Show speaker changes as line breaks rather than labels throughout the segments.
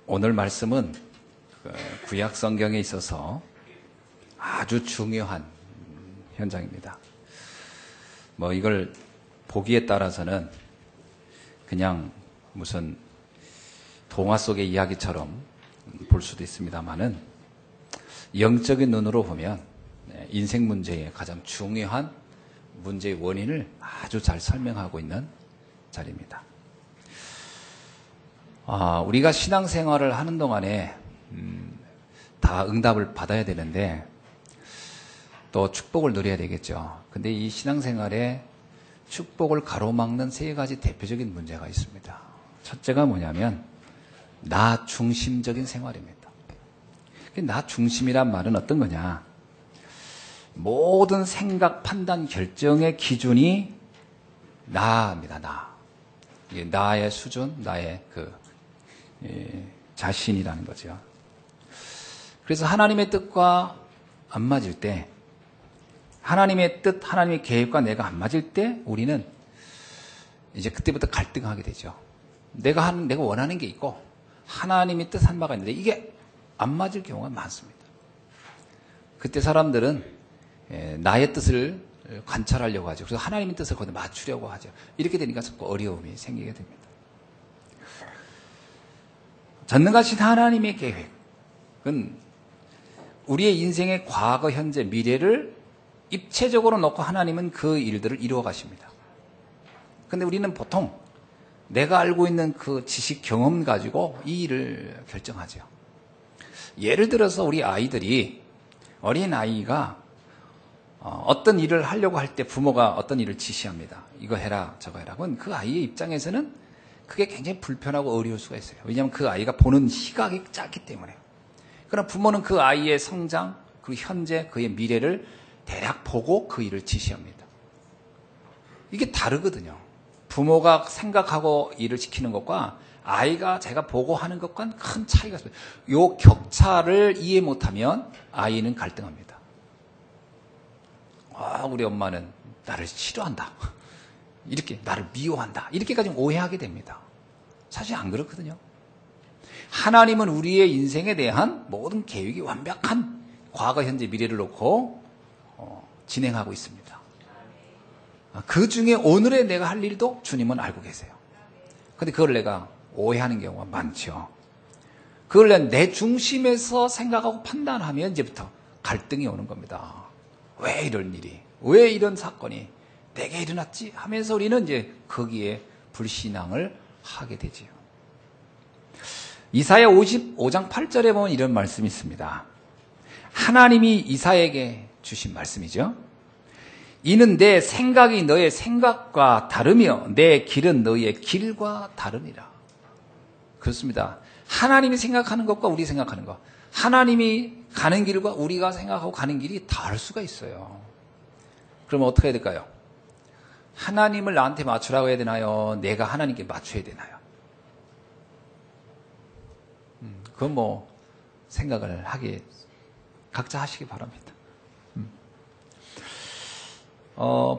오늘 말씀은 구약 성경에 있어서 아주 중요한 현장입니다. 이걸 보기에 따라서는 그냥 무슨 동화 속의 이야기처럼 볼 수도 있습니다만은 영적인 눈으로 보면 인생 문제의 가장 중요한 문제의 원인을 아주 잘 설명하고 있는 자리입니다. 우리가 신앙생활을 하는 동안에 다 응답을 받아야 되는데 또 축복을 누려야 되겠죠. 근데 이 신앙생활에 축복을 가로막는 세 가지 대표적인 문제가 있습니다. 첫째가 뭐냐면 나 중심적인 생활입니다. 나 중심이란 말은 어떤 거냐? 모든 생각, 판단, 결정의 기준이 나입니다. 나의 수준, 나의 자신이라는 거죠. 그래서 하나님의 뜻과 안 맞을 때, 하나님의 뜻, 하나님의 계획과 내가 안 맞을 때 우리는 이제 그때부터 갈등하게 되죠. 내가 원하는 게 있고 하나님의 뜻한 바가 있는데 이게 안 맞을 경우가 많습니다. 그때 사람들은 나의 뜻을 관찰하려고 하죠. 그래서 하나님의 뜻을 거기에 맞추려고 하죠. 이렇게 되니까 자꾸 어려움이 생기게 됩니다. 전능하신 하나님의 계획은 우리의 인생의 과거, 현재, 미래를 입체적으로 놓고 하나님은 그 일들을 이루어 가십니다. 근데 우리는 보통 내가 알고 있는 그 지식, 경험 가지고 이 일을 결정하죠. 예를 들어서 우리 아이들이, 어린 아이가 어떤 일을 하려고 할 때 부모가 어떤 일을 지시합니다. 이거 해라, 저거 해라. 그건 그 아이의 입장에서는 그게 굉장히 불편하고 어려울 수가 있어요. 왜냐하면 그 아이가 보는 시각이 짧기 때문에. 그러나 부모는 그 아이의 성장, 그 현재, 그의 미래를 대략 보고 그 일을 지시합니다. 이게 다르거든요. 부모가 생각하고 일을 시키는 것과 아이가 제가 보고 하는 것과는 큰 차이가 있습니다. 이 격차를 이해 못하면 아이는 갈등합니다. 우리 엄마는 나를 싫어한다. 이렇게 나를 미워한다. 이렇게까지 오해하게 됩니다. 사실 안 그렇거든요. 하나님은 우리의 인생에 대한 모든 계획이 완벽한 과거, 현재, 미래를 놓고 진행하고 있습니다. 그 중에 오늘의 내가 할 일도 주님은 알고 계세요. 근데 그걸 내가 오해하는 경우가 많죠. 그걸 내 중심에서 생각하고 판단하면 이제부터 갈등이 오는 겁니다. 왜 이런 일이, 왜 이런 사건이 내게 일어났지? 하면서 우리는 이제 거기에 불신앙을 하게 되지요. 이사야 55장 8절에 보면 이런 말씀이 있습니다. 하나님이 이사야에게 주신 말씀이죠. 이는 내 생각이 너의 생각과 다르며 내 길은 너의 길과 다르니라. 그렇습니다. 하나님이 생각하는 것과 우리 생각하는 것, 하나님이 가는 길과 우리가 생각하고 가는 길이 다를 수가 있어요. 그러면 어떻게 해야 될까요? 하나님을 나한테 맞추라고 해야 되나요? 내가 하나님께 맞춰야 되나요? 그건 생각을 각자 하시기 바랍니다.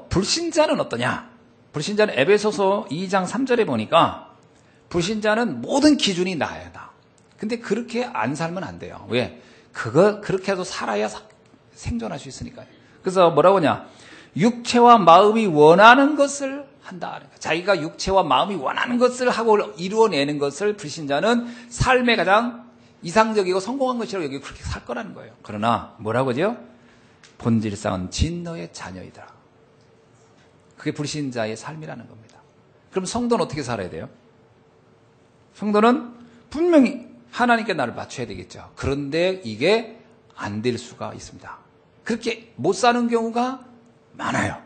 불신자는 어떠냐? 불신자는 에베소서 2장 3절에 보니까 불신자는 모든 기준이 나야, 나. 근데 그렇게 안 살면 안 돼요. 왜? 그렇게 해도 살아야 생존할 수 있으니까요. 그래서 뭐라고 하냐? 육체와 마음이 원하는 것을 한다. 자기가 육체와 마음이 원하는 것을 하고 이루어내는 것을 불신자는 삶의 가장 이상적이고 성공한 것이라고 여기 그렇게 살 거라는 거예요. 그러나 뭐라고 하죠? 본질상은 진노의 자녀이다. 그게 불신자의 삶이라는 겁니다. 그럼 성도는 어떻게 살아야 돼요? 성도는 분명히 하나님께 나를 맞춰야 되겠죠. 그런데 이게 안 될 수가 있습니다. 그렇게 못 사는 경우가 많아요.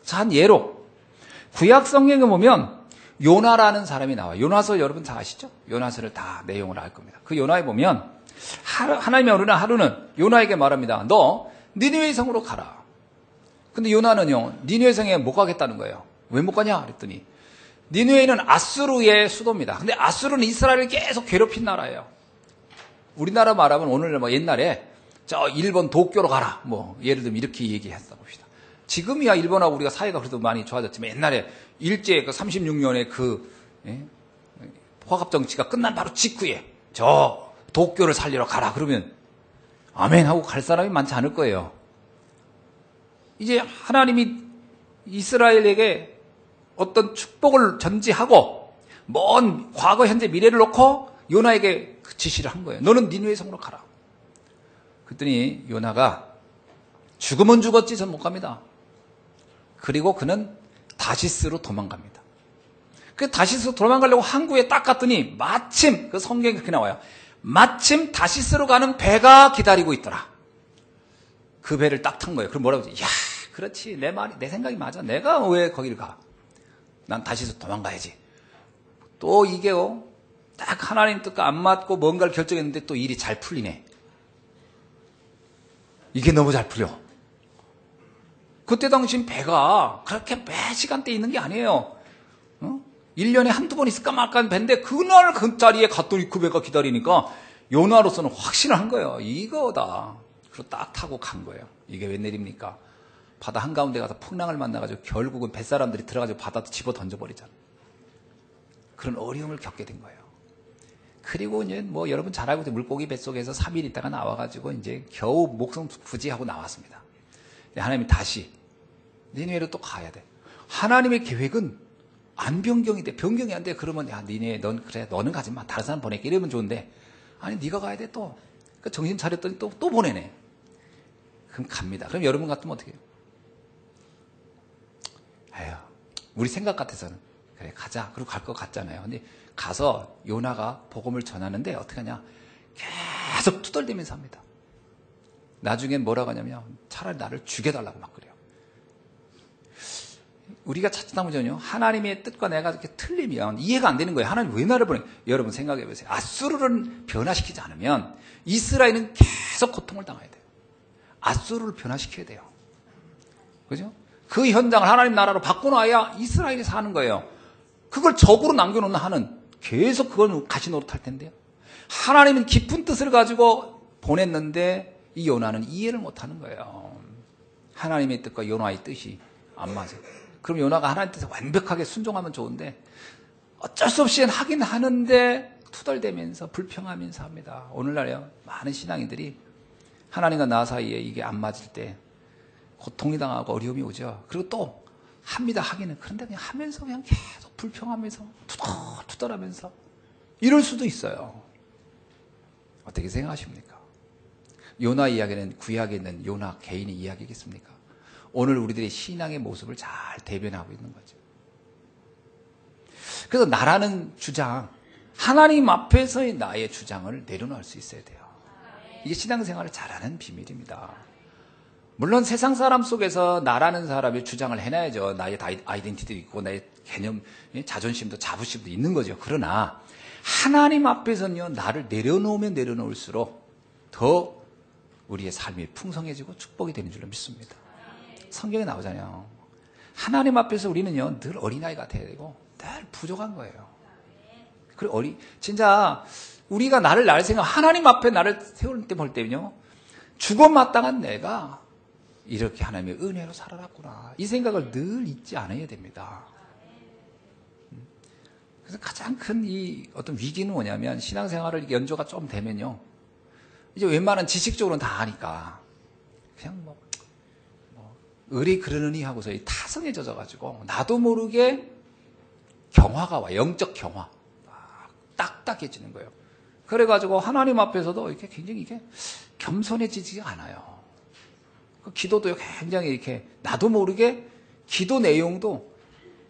자, 한 예로 구약 성경에 보면 요나라는 사람이 나와요. 요나서 여러분 다 아시죠? 요나서를 다 내용을 알 겁니다. 그 요나에 보면 하나님이 어느 날 하루는 요나에게 말합니다. 너 니느웨 성으로 가라. 근데 요나는요, 니느웨 성에 못 가겠다는 거예요. 왜 못 가냐? 그랬더니 니느웨는 아수르의 수도입니다. 근데 아수르는 이스라엘을 계속 괴롭힌 나라예요. 우리나라 말하면 오늘 옛날에 저 일본 도쿄로 가라. 예를 들면 이렇게 얘기했다 봅시다. 지금이야 일본하고 우리가 사이가 그래도 많이 좋아졌지만 옛날에 일제 36년에 화합정치가 끝난 바로 직후에 저 도쿄를 살리러 가라 그러면 아멘 하고 갈 사람이 많지 않을 거예요. 이제 하나님이 이스라엘에게 어떤 축복을 전지하고 먼 과거, 현재, 미래를 놓고 요나에게 그 지시를 한 거예요. 너는 니느웨 성으로 가라. 그랬더니 요나가 죽으면 죽었지 전 못 갑니다. 그리고 그는 다시스로 도망갑니다. 그 다시스로 도망가려고 항구에 딱 갔더니 마침 그 성경에 그렇게 나와요. 마침 다시스로 가는 배가 기다리고 있더라. 그 배를 딱 탄 거예요. 그럼 뭐라고 하지? 야, 그렇지. 내 생각이 맞아. 내가 왜 거기를 가? 난 다시스로 도망가야지. 또 이게요. 딱 하나님 뜻과 안 맞고 뭔가를 결정했는데 또 일이 잘 풀리네. 이게 너무 잘 풀려. 그때 당신 배가 그렇게 매 시간대에 있는 게 아니에요. 1년에 한두 번 있을까 말까 하는 배인데 그날 그 자리에 갔더니 그 배가 기다리니까 요나로서는 확신을 한 거예요. 이거다. 그리고 딱 타고 간 거예요. 이게 웬일입니까? 바다 한가운데 가서 풍랑을 만나가지고 결국은 뱃사람들이 들어가지고 바다도 집어 던져버리잖아. 그런 어려움을 겪게 된 거예요. 그리고 이제 뭐 여러분 잘 알고 있는 물고기 뱃속에서 3일 있다가 나와가지고 이제 겨우 목숨 부지하고 나왔습니다. 하나님이 다시 니느웨로 또 가야 돼. 하나님의 계획은 안 변경이 돼. 변경이 안 돼. 그러면 야 니느웨 넌 그래 너는 가지 마. 다른 사람 보낼게. 이러면 좋은데 아니 네가 가야 돼 또. 그 정신 차렸더니 또 보내네. 그럼 갑니다. 그럼 여러분 같으면 어떻게 해요? 에휴, 우리 생각 같아서는 그래 가자. 그리고 갈 것 같잖아요. 근데 가서 요나가 복음을 전하는데 어떻게 하냐? 계속 투덜대면서 합니다. 나중엔 뭐라고 하냐면 차라리 나를 죽여달라고 막 그래요. 우리가 찾다보면요 하나님의 뜻과 내가 이렇게 틀리면 이해가 안 되는 거예요. 하나님 왜 나를 보내? 여러분 생각해 보세요. 아수르를 변화시키지 않으면 이스라엘은 계속 고통을 당해야 돼요. 아수르를 변화시켜야 돼요. 그죠? 그 현장을 하나님 나라로 바꿔놔야 이스라엘이 사는 거예요. 그걸 적으로 남겨놓는 한은 계속 그건 가시 노릇할 텐데요. 하나님은 깊은 뜻을 가지고 보냈는데 이 요나는 이해를 못하는 거예요. 하나님의 뜻과 요나의 뜻이 안 맞아요. 그럼 요나가 하나님 뜻에 완벽하게 순종하면 좋은데 어쩔 수 없이 하긴 하는데 투덜대면서 불평하면서 합니다. 오늘날요 많은 신앙인들이 하나님과 나 사이에 이게 안 맞을 때 고통이 당하고 어려움이 오죠. 그리고 또 합니다. 하기는. 그런데 그냥 하면서 그냥 계속 불평하면서 투덜하면서 이럴 수도 있어요. 어떻게 생각하십니까? 요나 이야기는 구약에 있는 요나 개인의 이야기겠습니까? 오늘 우리들의 신앙의 모습을 잘 대변하고 있는 거죠. 그래서 나라는 주장, 하나님 앞에서의 나의 주장을 내려놓을 수 있어야 돼요. 이게 신앙생활을 잘하는 비밀입니다. 물론 세상 사람 속에서 나라는 사람의 주장을 해놔야죠. 나의 아이덴티티도 있고 나의 개념, 자존심도 자부심도 있는 거죠. 그러나 하나님 앞에서는요, 나를 내려놓으면 내려놓을수록 더 우리의 삶이 풍성해지고 축복이 되는 줄로 믿습니다. 성경에 나오잖아요. 하나님 앞에서 우리는요, 늘 어린아이 같아야 되고 늘 부족한 거예요. 그리고 진짜 우리가 나를 생각, 하나님 앞에 나를 세울 때 볼 때는요, 죽어마땅한 내가 이렇게 하나님의 은혜로 살아났구나. 이 생각을 늘 잊지 않아야 됩니다. 그래서 가장 큰 이 어떤 위기는 뭐냐면 신앙생활을 연조가 좀 되면요. 이제 웬만한 지식적으로는 다 아니까 그냥 의리 그러느니 하고서 이 타성에 젖어가지고 나도 모르게 경화가 와. 영적 경화. 막 딱딱해지는 거예요. 그래가지고 하나님 앞에서도 이렇게 굉장히 이게 겸손해지지 않아요. 그 기도도 굉장히 이렇게 나도 모르게 기도 내용도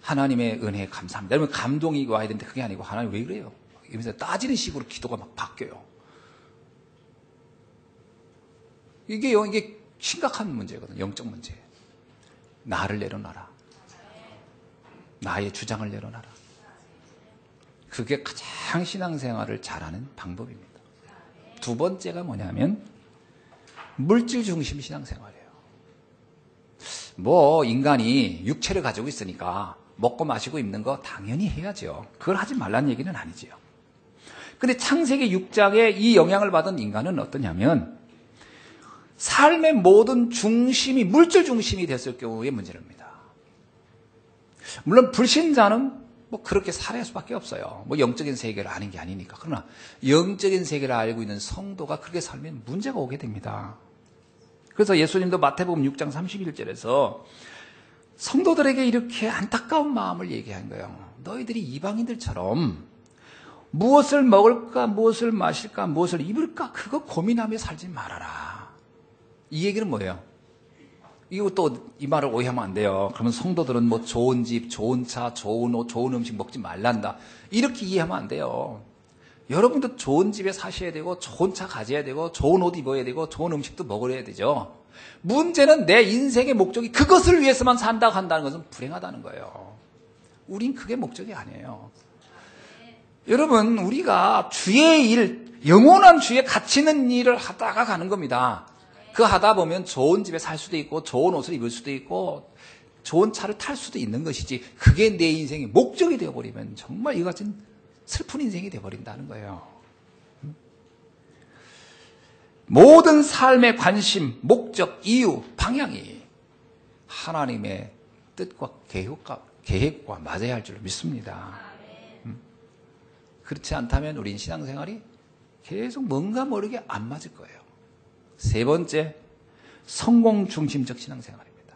하나님의 은혜에 감사합니다. 여러분 감동이 와야 되는데 그게 아니고 하나님 왜 그래요? 이러면서 따지는 식으로 기도가 막 바뀌어요. 이게 심각한 문제거든요. 영적 문제. 나를 내려놔라. 나의 주장을 내려놔라. 그게 가장 신앙생활을 잘하는 방법입니다. 두 번째가 뭐냐면 물질 중심 신앙생활이에요. 인간이 육체를 가지고 있으니까 먹고 마시고 입는 거 당연히 해야죠. 그걸 하지 말라는 얘기는 아니지요. 근데 창세기 6장에 이 영향을 받은 인간은 어떠냐면 삶의 모든 중심이 물질 중심이 됐을 경우의 문제입니다. 물론 불신자는 뭐 그렇게 살아야 수밖에 없어요. 뭐 영적인 세계를 아는 게 아니니까. 그러나 영적인 세계를 알고 있는 성도가 그렇게 살면 문제가 오게 됩니다. 그래서 예수님도 마태복음 6장 31절에서 성도들에게 이렇게 안타까운 마음을 얘기한 거예요. 너희들이 이방인들처럼 무엇을 먹을까, 무엇을 마실까, 무엇을 입을까 그거 고민하며 살지 말아라. 이 얘기는 뭐예요? 이거 또 이 말을 오해하면 안 돼요. 그러면 성도들은 뭐 좋은 집, 좋은 차, 좋은 옷, 좋은 음식 먹지 말란다. 이렇게 이해하면 안 돼요. 여러분도 좋은 집에 사셔야 되고 좋은 차 가져야 되고 좋은 옷 입어야 되고 좋은 음식도 먹어야 되죠. 문제는 내 인생의 목적이 그것을 위해서만 산다고 한다는 것은 불행하다는 거예요. 우린 그게 목적이 아니에요. 여러분, 우리가 주의 일, 영원한 주의 가치 있는 일을 하다가 가는 겁니다. 그 하다 보면 좋은 집에 살 수도 있고 좋은 옷을 입을 수도 있고 좋은 차를 탈 수도 있는 것이지 그게 내 인생의 목적이 되어버리면 정말 이와 같은 슬픈 인생이 되어버린다는 거예요. 모든 삶의 관심, 목적, 이유, 방향이 하나님의 뜻과 계획과 맞아야 할 줄로 믿습니다. 그렇지 않다면 우린 신앙생활이 계속 뭔가 모르게 안 맞을 거예요. 세 번째, 성공 중심적 신앙생활입니다.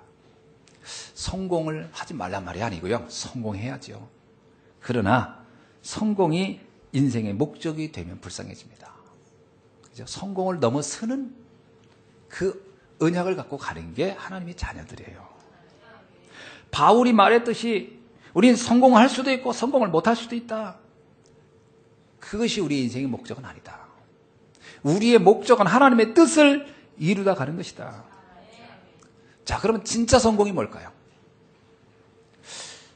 성공을 하지 말란 말이 아니고요. 성공해야죠. 그러나 성공이 인생의 목적이 되면 불쌍해집니다. 그죠? 성공을 넘어서는 그 언약을 갖고 가는 게 하나님의 자녀들이에요. 바울이 말했듯이 우리는 성공할 수도 있고 성공을 못할 수도 있다. 그것이 우리 인생의 목적은 아니다. 우리의 목적은 하나님의 뜻을 이루다 가는 것이다. 자, 그러면 진짜 성공이 뭘까요?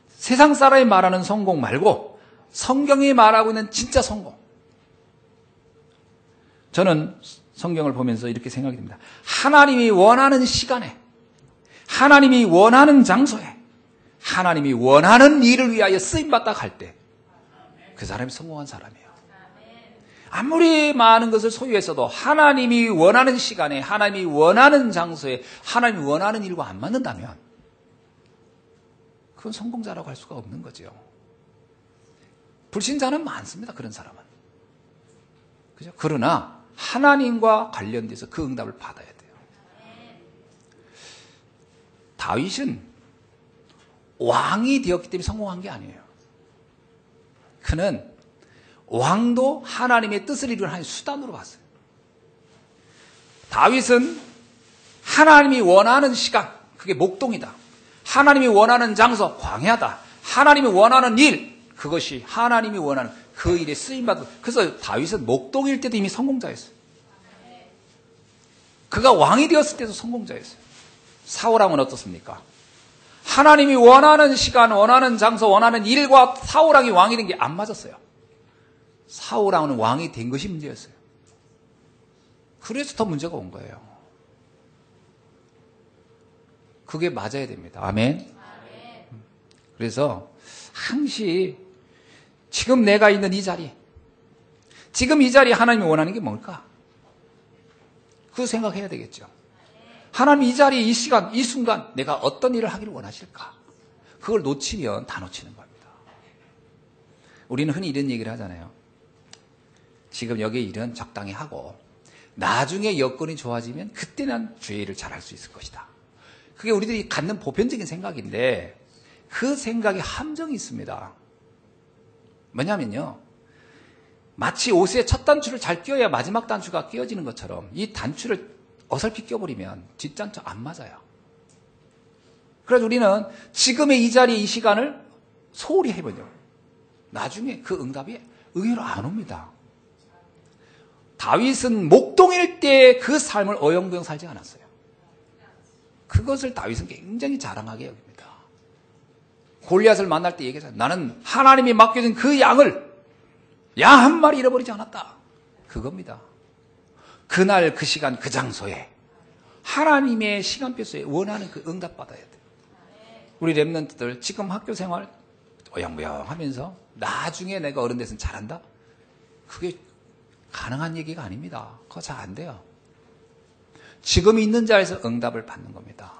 세상 사람이 말하는 성공 말고 성경이 말하고 있는 진짜 성공. 저는 성경을 보면서 이렇게 생각이 듭니다. 하나님이 원하는 시간에, 하나님이 원하는 장소에, 하나님이 원하는 일을 위하여 쓰임받다 갈 때 그 사람이 성공한 사람이에요. 아무리 많은 것을 소유했어도 하나님이 원하는 시간에, 하나님이 원하는 장소에, 하나님이 원하는 일과 안 맞는다면 그건 성공자라고 할 수가 없는 거죠. 불신자는 많습니다. 그런 사람은. 그죠? 그러나 하나님과 관련돼서 그 응답을 받아야 돼요. 다윗은 왕이 되었기 때문에 성공한 게 아니에요. 그는 왕도 하나님의 뜻을 이루는 하나의 수단으로 봤어요. 다윗은 하나님이 원하는 시간, 그게 목동이다. 하나님이 원하는 장소, 광야다. 하나님이 원하는 일, 그것이 하나님이 원하는 그 일에 쓰임받은. 그래서 다윗은 목동일 때도 이미 성공자였어요. 그가 왕이 되었을 때도 성공자였어요. 사울왕은 어떻습니까? 하나님이 원하는 시간, 원하는 장소, 원하는 일과 사울왕이 왕이 된 게 안 맞았어요. 사울왕은 왕이 된 것이 문제였어요. 그래서 더 문제가 온 거예요. 그게 맞아야 됩니다. 아멘. 그래서 항시 지금 내가 있는 이 자리, 지금 이 자리에 하나님이 원하는 게 뭘까? 그거 생각해야 되겠죠. 하나님 이 자리에 이 시간, 이 순간 내가 어떤 일을 하기를 원하실까? 그걸 놓치면 다 놓치는 겁니다. 우리는 흔히 이런 얘기를 하잖아요. 지금 여기 일은 적당히 하고 나중에 여건이 좋아지면 그때 난 주의 일을 잘할 수 있을 것이다. 그게 우리들이 갖는 보편적인 생각인데 그 생각에 함정이 있습니다. 뭐냐면요. 마치 옷에 첫 단추를 잘 끼워야 마지막 단추가 끼워지는 것처럼 이 단추를 어설피 껴버리면 뒷단추 안 맞아요. 그래서 우리는 지금의 이 자리에 이 시간을 소홀히 해버려요. 나중에 그 응답이 의외로 안 옵니다. 다윗은 목동일 때 그 삶을 어영부영 살지 않았어요. 그것을 다윗은 굉장히 자랑하게 여깁니다. 골리앗을 만날 때 얘기하잖아요. 나는 하나님이 맡겨준 그 양을 양 한 마리 잃어버리지 않았다. 그겁니다. 그날 그 시간 그 장소에 하나님의 시간표에 원하는 그 응답 받아야 돼요. 우리 랩런트들 지금 학교 생활 어영부영 하면서 나중에 내가 어른 돼서는 잘한다? 그게 가능한 얘기가 아닙니다. 그거 잘 안 돼요. 지금 있는 자리에서 응답을 받는 겁니다.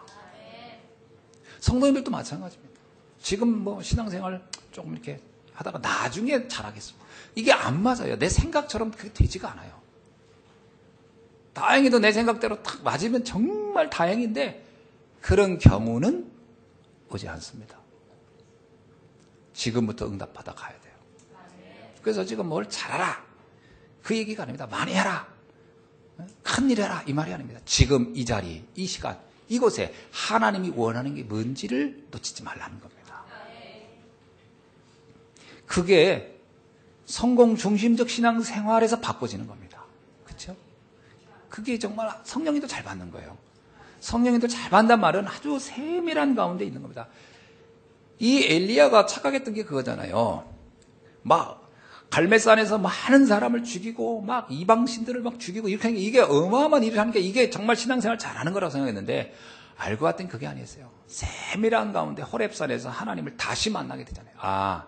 성도님들도 마찬가지입니다. 지금 뭐 신앙생활 조금 이렇게 하다가 나중에 잘하겠습니다. 이게 안 맞아요. 내 생각처럼 그게 되지가 않아요. 다행히도 내 생각대로 딱 맞으면 정말 다행인데 그런 경우는 오지 않습니다. 지금부터 응답받아 가야 돼요. 그래서 지금 뭘 잘하라 그 얘기가 아닙니다. 많이 해라, 큰일 해라 이 말이 아닙니다. 지금 이 자리, 이 시간, 이곳에 하나님이 원하는 게 뭔지를 놓치지 말라는 겁니다. 그게 성공 중심적 신앙생활에서 바꿔지는 겁니다. 그렇죠? 그게 정말 성령님도 잘 받는 거예요. 성령님도 잘 받는다는 말은 아주 세밀한 가운데 있는 겁니다. 이 엘리야가 착각했던 게 그거잖아요. 막 갈멜산에서 많은 사람을 죽이고 막 이방신들을 막 죽이고 이렇게 하는 게 이게 어마어마한 일을 하는 게 이게 정말 신앙생활 잘하는 거라고 생각했는데 알고 봤더니 그게 아니었어요. 세밀한 가운데 호렙산에서 하나님을 다시 만나게 되잖아요. 아,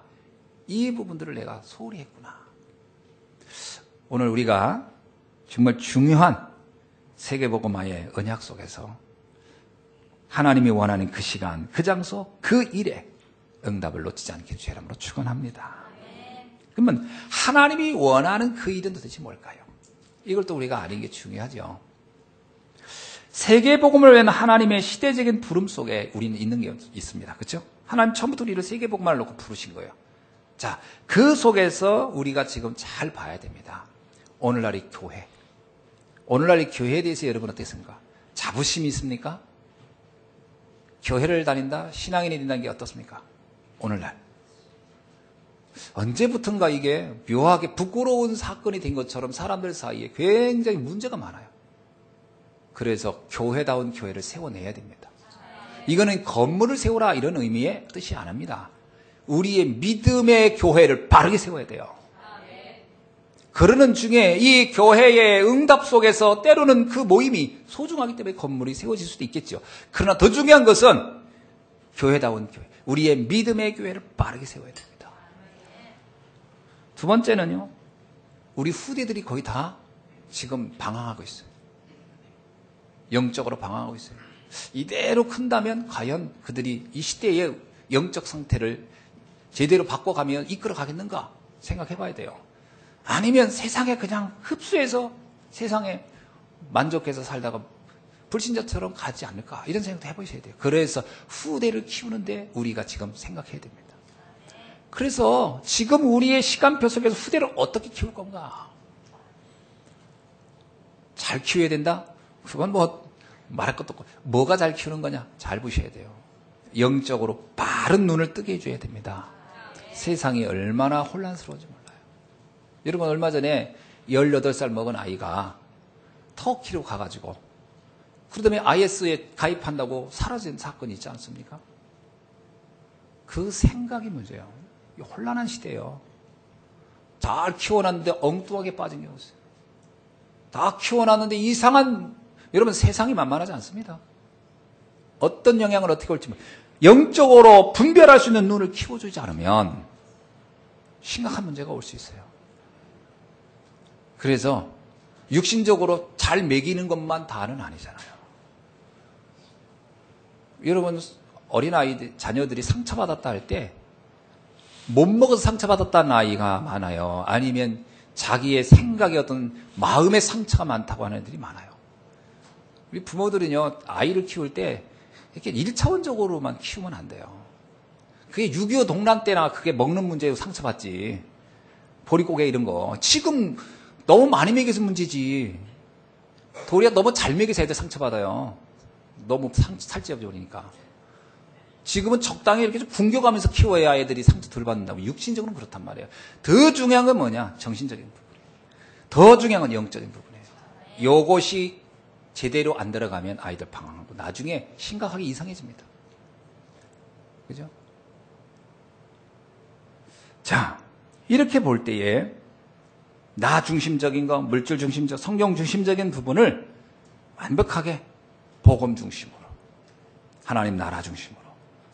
이 부분들을 내가 소홀히 했구나. 오늘 우리가 정말 중요한 세계복음화의 언약 속에서 하나님이 원하는 그 시간, 그 장소, 그 일에 응답을 놓치지 않게 주의 이름으로 축원합니다. 그러면 하나님이 원하는 그 일은 도대체 뭘까요? 이걸 또 우리가 아는 게 중요하죠. 세계복음을 위한 하나님의 시대적인 부름 속에 우리는 있는 게 있습니다. 그렇죠? 하나님 처음부터 우리를 세계복음을 놓고 부르신 거예요. 자, 그 속에서 우리가 지금 잘 봐야 됩니다. 오늘날의 교회. 오늘날의 교회에 대해서 여러분 어떻습니까? 자부심이 있습니까? 교회를 다닌다, 신앙인이 된다는 게 어떻습니까? 오늘날. 언제부턴가 이게 묘하게 부끄러운 사건이 된 것처럼 사람들 사이에 굉장히 문제가 많아요. 그래서 교회다운 교회를 세워내야 됩니다. 이거는 건물을 세우라 이런 의미의 뜻이 아닙니다. 우리의 믿음의 교회를 바르게 세워야 돼요. 그러는 중에 이 교회의 응답 속에서 때로는 그 모임이 소중하기 때문에 건물이 세워질 수도 있겠죠. 그러나 더 중요한 것은 교회다운 교회, 우리의 믿음의 교회를 바르게 세워야 됩니다. 두 번째는요, 우리 후대들이 거의 다 지금 방황하고 있어요. 영적으로 방황하고 있어요. 이대로 큰다면 과연 그들이 이 시대의 영적 상태를 제대로 바꿔가면 이끌어 가겠는가 생각해 봐야 돼요. 아니면 세상에 그냥 흡수해서 세상에 만족해서 살다가 불신자처럼 가지 않을까 이런 생각도 해보셔야 돼요. 그래서 후대를 키우는데 우리가 지금 생각해야 됩니다. 그래서 지금 우리의 시간표 속에서 후대를 어떻게 키울 건가? 잘 키워야 된다? 그건 뭐 말할 것도 없고 뭐가 잘 키우는 거냐? 잘 보셔야 돼요. 영적으로 바른 눈을 뜨게 해줘야 됩니다. 세상이 얼마나 혼란스러운지 몰라요. 여러분 얼마 전에 18살 먹은 아이가 터키로 가가지고 그러다음에 IS에 가입한다고 사라진 사건이 있지 않습니까? 그 생각이 문제예요. 혼란한 시대예요. 잘 키워놨는데 엉뚱하게 빠진 게 없어요. 다 키워놨는데 이상한, 여러분 세상이 만만하지 않습니다. 어떤 영향을 어떻게 올지 영적으로 분별할 수 있는 눈을 키워주지 않으면 심각한 문제가 올 수 있어요. 그래서 육신적으로 잘 먹이는 것만 다는 아니잖아요. 여러분 어린아이들, 자녀들이 상처받았다 할 때 못 먹어서 상처받았다는 아이가 많아요. 아니면 자기의 생각의 어떤 마음의 상처가 많다고 하는 애들이 많아요. 우리 부모들은요, 아이를 키울 때 이렇게 1차원적으로만 키우면 안 돼요. 그게 6.25 동란 때나 그게 먹는 문제로 상처받지. 보릿고개 이런 거. 지금 너무 많이 먹여서 문제지. 도리어 너무 잘 먹여서 애들 상처받아요. 너무 살찌어 버리니까. 지금은 적당히 이렇게 좀 굶겨가면서 키워야 애들이 상처 덜 받는다고. 육신적으로는 그렇단 말이에요. 더 중요한 건 뭐냐? 정신적인 부분이에요. 더 중요한 건 영적인 부분이에요. 요것이 제대로 안 들어가면 아이들 방황하고 나중에 심각하게 이상해집니다. 그죠? 자, 이렇게 볼 때에 나 중심적인 거, 물질 중심적, 성경 중심적인 부분을 완벽하게 복음 중심으로, 하나님 나라 중심으로,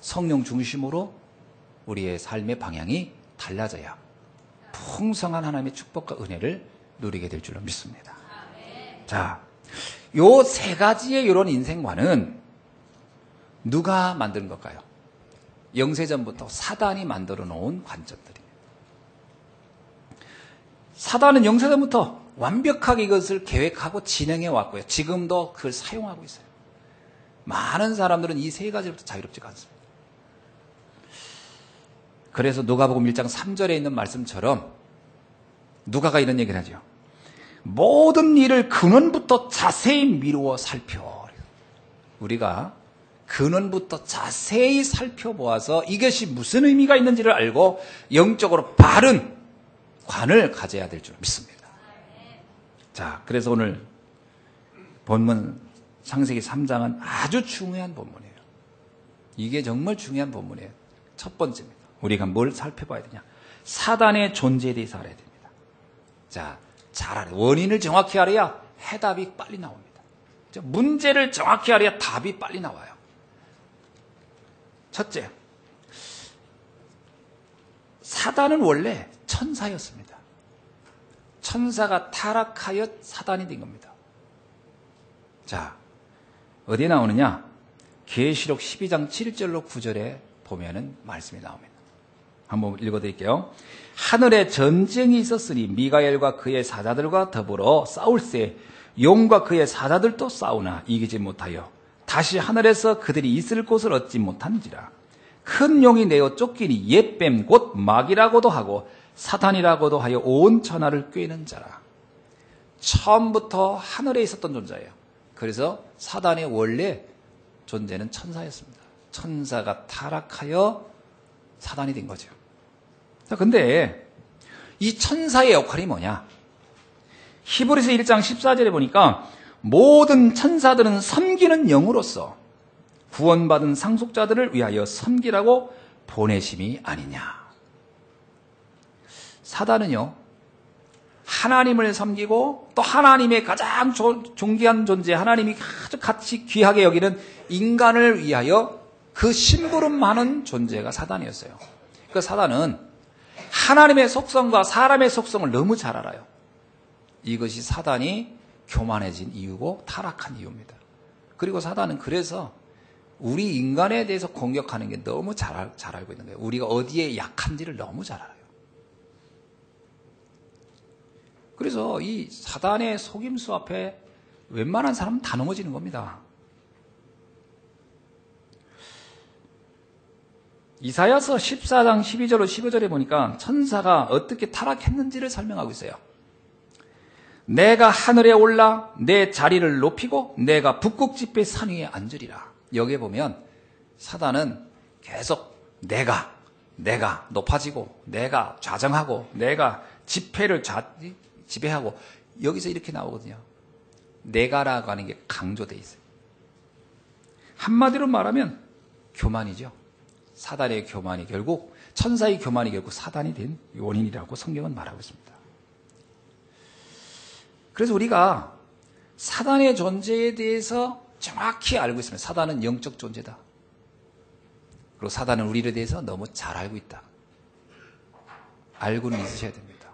성령 중심으로 우리의 삶의 방향이 달라져야 풍성한 하나님의 축복과 은혜를 누리게 될 줄로 믿습니다. 자, 요 세 가지의 이런 인생관은 누가 만드는 걸까요? 영세전부터 사단이 만들어 놓은 관점들입니다. 사단은 영세전부터 완벽하게 이것을 계획하고 진행해 왔고요. 지금도 그걸 사용하고 있어요. 많은 사람들은 이 세 가지로부터 자유롭지가 않습니다. 그래서 누가복음 1장 3절에 있는 말씀처럼 누가가 이런 얘기를 하죠. 모든 일을 근원부터 자세히 미루어 살펴. 우리가 근원부터 자세히 살펴보아서 이것이 무슨 의미가 있는지를 알고 영적으로 바른 관을 가져야 될 줄 믿습니다. 자, 그래서 오늘 본문 창세기 3장은 아주 중요한 본문이에요. 이게 정말 중요한 본문이에요. 첫 번째입니다. 우리가 뭘 살펴봐야 되냐? 사단의 존재에 대해서 알아야 됩니다. 자, 잘 알아요. 원인을 정확히 알아야 해답이 빨리 나옵니다. 문제를 정확히 알아야 답이 빨리 나와요. 첫째, 사단은 원래 천사였습니다. 천사가 타락하여 사단이 된 겁니다. 자, 어디에 나오느냐? 계시록 12장 7절로 9절에 보면은 말씀이 나옵니다. 한번 읽어드릴게요. 하늘에 전쟁이 있었으니 미가엘과 그의 사자들과 더불어 싸울새 용과 그의 사자들도 싸우나 이기지 못하여 다시 하늘에서 그들이 있을 곳을 얻지 못한지라. 큰 용이 내어 쫓기니 옛뱀 곧 마귀라고도 하고 사탄이라고도 하여 온 천하를 꿰는 자라. 처음부터 하늘에 있었던 존재예요. 그래서 사단의 원래 존재는 천사였습니다. 천사가 타락하여 사단이 된 거죠. 자, 근데 이 천사의 역할이 뭐냐? 히브리서 1장 14절에 보니까 모든 천사들은 섬기는 영으로서 구원받은 상속자들을 위하여 섬기라고 보내심이 아니냐. 사단은요, 하나님을 섬기고 또 하나님의 가장 존귀한 존재, 하나님이 아주 같이 귀하게 여기는 인간을 위하여 그 심부름 많은 존재가 사단이었어요. 그 사단은 하나님의 속성과 사람의 속성을 너무 잘 알아요. 이것이 사단이 교만해진 이유고 타락한 이유입니다. 그리고 사단은 그래서 우리 인간에 대해서 공격하는 게 너무 잘 알고 있는 거예요. 우리가 어디에 약한지를 너무 잘 알아요. 그래서 이 사단의 속임수 앞에 웬만한 사람은 다 넘어지는 겁니다. 이사야서 14장 12절로 15절에 보니까 천사가 어떻게 타락했는지를 설명하고 있어요. 내가 하늘에 올라 내 자리를 높이고 내가 북극지폐 산 위에 앉으리라. 여기에 보면 사단은 계속 내가 높아지고 내가 좌정하고 내가 지폐를 지배하고 여기서 이렇게 나오거든요. 내가라고 하는 게 강조되어 있어요. 한마디로 말하면 교만이죠. 사단의 교만이 결국 천사의 교만이 결국 사단이 된 원인이라고 성경은 말하고 있습니다. 그래서 우리가 사단의 존재에 대해서 정확히 알고 있습니다. 사단은 영적 존재다. 그리고 사단은 우리에 대해서 너무 잘 알고 있다. 알고는 있으셔야 됩니다.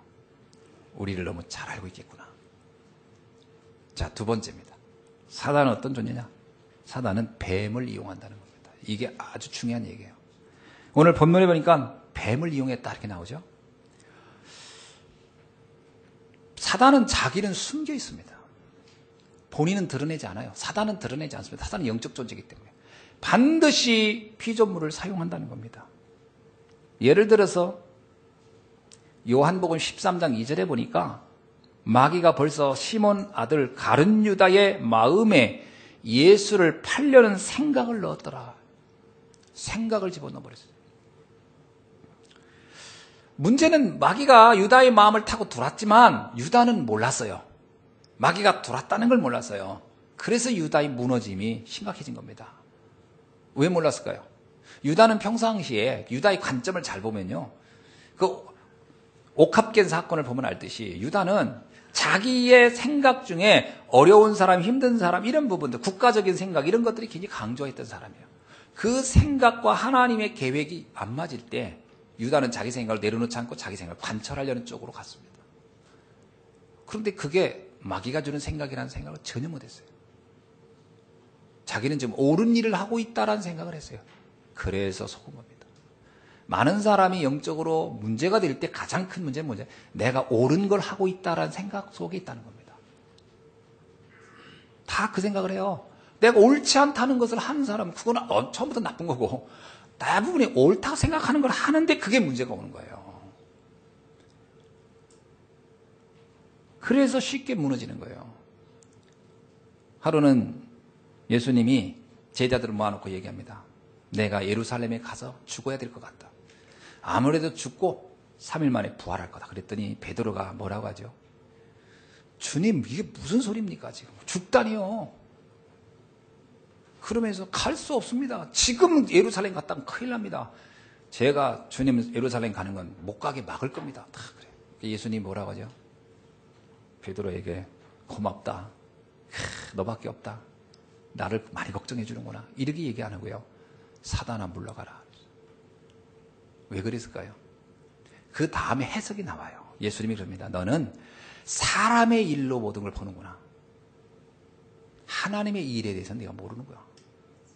우리를 너무 잘 알고 있겠구나. 자, 두 번째입니다. 사단은 어떤 존재냐? 사단은 뱀을 이용한다는 겁니다. 이게 아주 중요한 얘기예요. 오늘 본문에 보니까 뱀을 이용했다 이렇게 나오죠. 사단은 자기는 숨겨 있습니다. 본인은 드러내지 않아요. 사단은 드러내지 않습니다. 사단은 영적 존재이기 때문에 반드시 피조물을 사용한다는 겁니다. 예를 들어서 요한복음 13장 2절에 보니까 마귀가 벌써 시몬 아들 가룟 유다의 마음에 예수를 팔려는 생각을 넣었더라. 생각을 집어넣어 버렸어요. 문제는 마귀가 유다의 마음을 타고 들어왔지만 유다는 몰랐어요. 마귀가 들어왔다는 걸 몰랐어요. 그래서 유다의 무너짐이 심각해진 겁니다. 왜 몰랐을까요? 유다는 평상시에 유다의 관점을 잘 보면요. 그 옥합겐 사건을 보면 알듯이 유다는 자기의 생각 중에 어려운 사람, 힘든 사람 이런 부분들, 국가적인 생각 이런 것들이 굉장히 강조했던 사람이에요. 그 생각과 하나님의 계획이 안 맞을 때 유다는 자기 생각을 내려놓지 않고 자기 생각을 관철하려는 쪽으로 갔습니다. 그런데 그게 마귀가 주는 생각이라는 생각을 전혀 못했어요. 자기는 지금 옳은 일을 하고 있다라는 생각을 했어요. 그래서 속은 겁니다. 많은 사람이 영적으로 문제가 될 때 가장 큰 문제는 뭐죠? 내가 옳은 걸 하고 있다라는 생각 속에 있다는 겁니다. 다 그 생각을 해요. 내가 옳지 않다는 것을 하는 사람은 그건 처음부터 나쁜 거고, 대부분이 옳다고 생각하는 걸 하는데 그게 문제가 오는 거예요. 그래서 쉽게 무너지는 거예요. 하루는 예수님이 제자들을 모아놓고 얘기합니다. 내가 예루살렘에 가서 죽어야 될 것 같다. 아무래도 죽고 3일 만에 부활할 거다. 그랬더니 베드로가 뭐라고 하죠? 주님, 이게 무슨 소리입니까? 지금 죽다니요. 그러면서 갈 수 없습니다. 지금 예루살렘 갔다면 큰일 납니다. 제가 주님 예루살렘 가는 건 못 가게 막을 겁니다. 다 그래. 예수님이 뭐라고 하죠? 베드로에게 고맙다. 너밖에 없다. 나를 많이 걱정해 주는구나. 이렇게 얘기 안 하고요. 사단아 물러가라. 왜 그랬을까요? 그 다음에 해석이 나와요. 예수님이 그럽니다. 너는 사람의 일로 모든 걸 보는구나. 하나님의 일에 대해서는 네가 모르는 거야.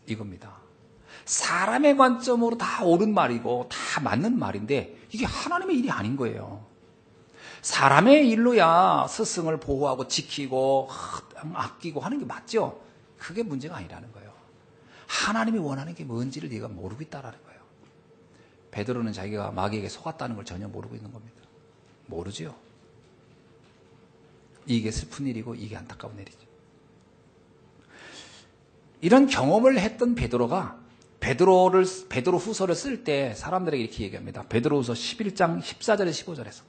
이겁니다. 사람의 관점으로 다 옳은 말이고 다 맞는 말인데 이게 하나님의 일이 아닌 거예요. 사람의 일로야 스승을 보호하고 지키고 아끼고 하는 게 맞죠? 그게 문제가 아니라는 거예요. 하나님이 원하는 게 뭔지를 네가 모르고 있다라는 거예요. 베드로는 자기가 마귀에게 속았다는 걸 전혀 모르고 있는 겁니다. 모르죠. 이게 슬픈 일이고 이게 안타까운 일이죠. 이런 경험을 했던 베드로가 베드로 후서를 쓸 때 사람들에게 이렇게 얘기합니다. 베드로 후서 11장 14절에 15절에서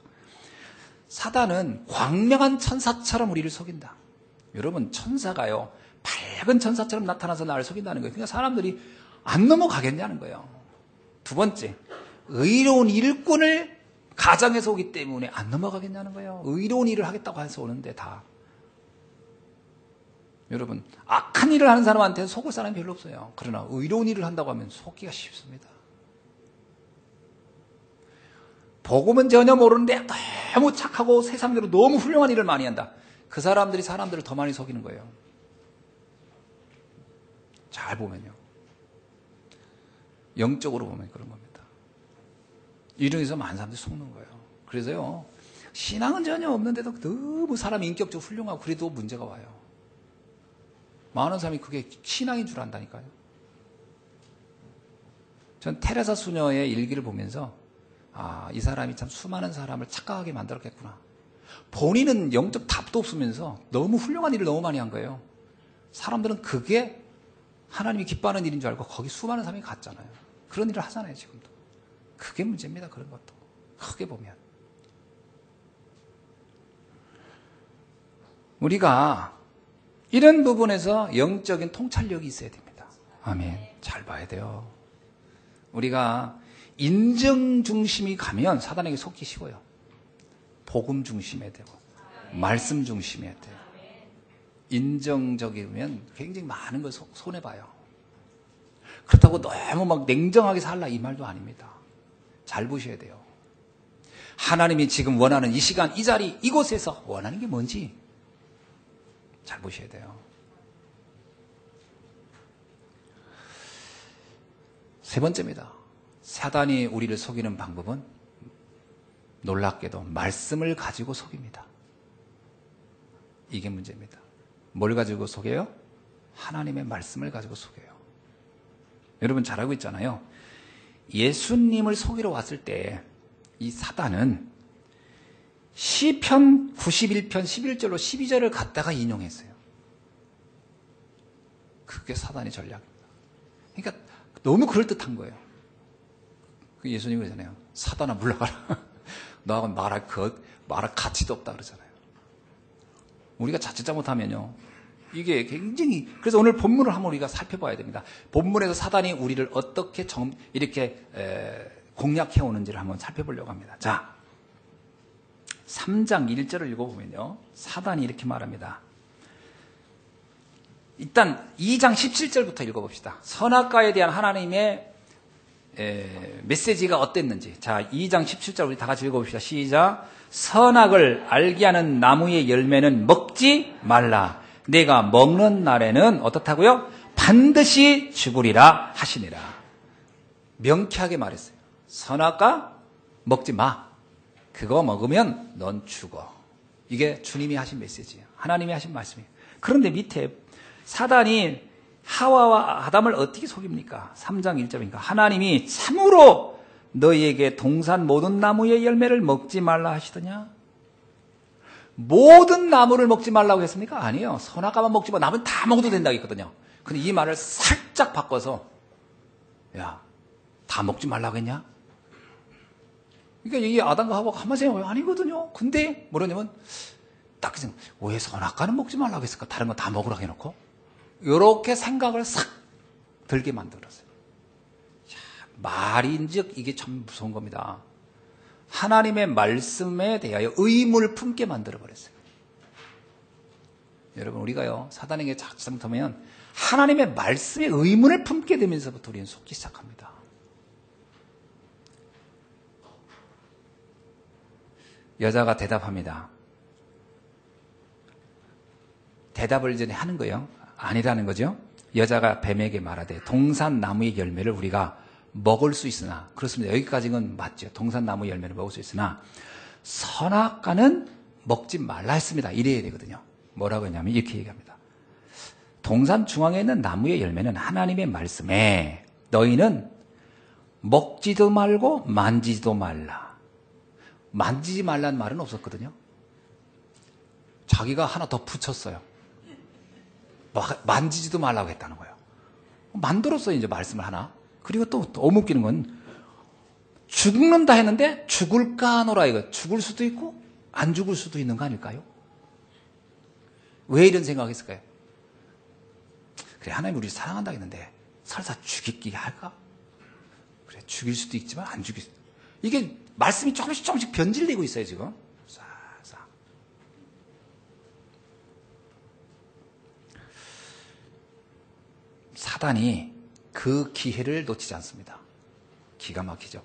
사단은 광명한 천사처럼 우리를 속인다. 여러분, 천사가요 밝은 천사처럼 나타나서 나를 속인다는 거예요. 그러니까 사람들이 안 넘어가겠냐는 거예요. 두 번째, 의로운 일꾼을 가장해서 오기 때문에 안 넘어가겠냐는 거예요. 의로운 일을 하겠다고 해서 오는데 다. 여러분, 악한 일을 하는 사람한테는 속을 사람이 별로 없어요. 그러나 의로운 일을 한다고 하면 속기가 쉽습니다. 복음은 전혀 모르는데 너무 착하고 세상대로 너무 훌륭한 일을 많이 한다. 그 사람들이 사람들을 더 많이 속이는 거예요. 잘 보면요. 영적으로 보면 그런 겁니다. 이중에서 많은 사람들이 속는 거예요. 그래서요, 신앙은 전혀 없는데도 너무 사람이 인격적으로 훌륭하고 그래도 문제가 와요. 많은 사람이 그게 신앙인 줄 안다니까요. 전 테레사 수녀의 일기를 보면서 이 사람이 참 수많은 사람을 착각하게 만들었겠구나. 본인은 영적 답도 없으면서 너무 훌륭한 일을 너무 많이 한 거예요. 사람들은 그게 하나님이 기뻐하는 일인 줄 알고 거기 수많은 사람이 갔잖아요. 그런 일을 하잖아요, 지금도. 그게 문제입니다, 그런 것도. 크게 보면. 우리가 이런 부분에서 영적인 통찰력이 있어야 됩니다. 아멘. 잘 봐야 돼요. 우리가 인정 중심이 가면 사단에게 속기 쉬워요. 복음 중심해야 되고 말씀 중심해야 돼요. 인정적이면 굉장히 많은 걸 손해봐요. 그렇다고 너무 막 냉정하게 살라 이 말도 아닙니다. 잘 보셔야 돼요. 하나님이 지금 원하는 이 시간, 이 자리, 이곳에서 원하는 게 뭔지 잘 보셔야 돼요. 세 번째입니다. 사단이 우리를 속이는 방법은 놀랍게도 말씀을 가지고 속입니다. 이게 문제입니다. 뭘 가지고 속여요? 하나님의 말씀을 가지고 속여요. 여러분 잘 알고 있잖아요. 예수님을 속이러 왔을 때 이 사단은 시편 91편 11절로 12절을 갖다가 인용했어요. 그게 사단의 전략입니다. 그러니까 너무 그럴듯한 거예요. 예수님이 그러잖아요. 사단아 물러가라. 너하고 말할 가치도 없다 그러잖아요. 우리가 자칫 잘못하면요. 이게 굉장히, 그래서 오늘 본문을 한번 우리가 살펴봐야 됩니다. 본문에서 사단이 우리를 어떻게 이렇게 공략해 오는지를 한번 살펴보려고 합니다. 자, 3장 1절을 읽어보면요. 사단이 이렇게 말합니다. 일단 2장 17절부터 읽어봅시다. 선악과에 대한 하나님의 메시지가 어땠는지. 자, 2장 17절 우리 다 같이 읽어봅시다. 시작. 선악을 알게 하는 나무의 열매는 먹지 말라. 내가 먹는 날에는 어떻다고요? 반드시 죽으리라 하시니라. 명쾌하게 말했어요. 선악과 먹지 마. 그거 먹으면 넌 죽어. 이게 주님이 하신 메시지예요. 하나님이 하신 말씀이에요. 그런데 밑에 사단이 하와와 아담을 어떻게 속입니까? 3장 1절입니까? 하나님이 참으로 너희에게 동산 모든 나무의 열매를 먹지 말라 하시더냐? 모든 나무를 먹지 말라고 했습니까? 아니에요. 선악과만 먹지 마. 나머지 다 먹어도 된다고 했거든요. 근데 이 말을 살짝 바꿔서 야, 다 먹지 말라고 했냐? 그러니까 이 아담과 하와가 가만히 생각해요. 아니거든요. 근데 뭐냐면 딱 그냥 왜 선악과는 먹지 말라고 했을까? 다른 거 다 먹으라고 해놓고 이렇게 생각을 싹 들게 만들었어요. 말인즉 이게 참 무서운 겁니다. 하나님의 말씀에 대하여 의문을 품게 만들어버렸어요. 여러분 우리가요 사단에게 잘못하면 하나님의 말씀에 의문을 품게 되면서부터 우리는 속기 시작합니다. 여자가 대답합니다. 대답을 전에 하는 거예요. 아니라는 거죠. 여자가 뱀에게 말하되 동산 나무의 열매를 우리가 먹을 수 있으나, 그렇습니다. 여기까지는 맞죠. 동산 나무 열매를 먹을 수 있으나 선악과는 먹지 말라 했습니다. 이래야 되거든요. 뭐라고 했냐면 이렇게 얘기합니다. 동산 중앙에 있는 나무의 열매는 하나님의 말씀에 너희는 먹지도 말고 만지지도 말라. 만지지 말라는 말은 없었거든요. 자기가 하나 더 붙였어요. 만지지도 말라고 했다는 거예요. 만들었어요, 이제 말씀을 하나. 그리고 또 어묵기는 건 죽는다 했는데 죽을까 하노라 이거. 죽을 수도 있고 안 죽을 수도 있는 거 아닐까요? 왜 이런 생각했을까요? 그래, 하나님 우리 사랑한다 했는데 설사 죽이게 할까? 그래, 죽일 수도 있지만 안 죽일 수도. 이게 말씀이 조금씩 변질되고 있어요, 지금. 싹싹. 사단이 그 기회를 놓치지 않습니다. 기가 막히죠.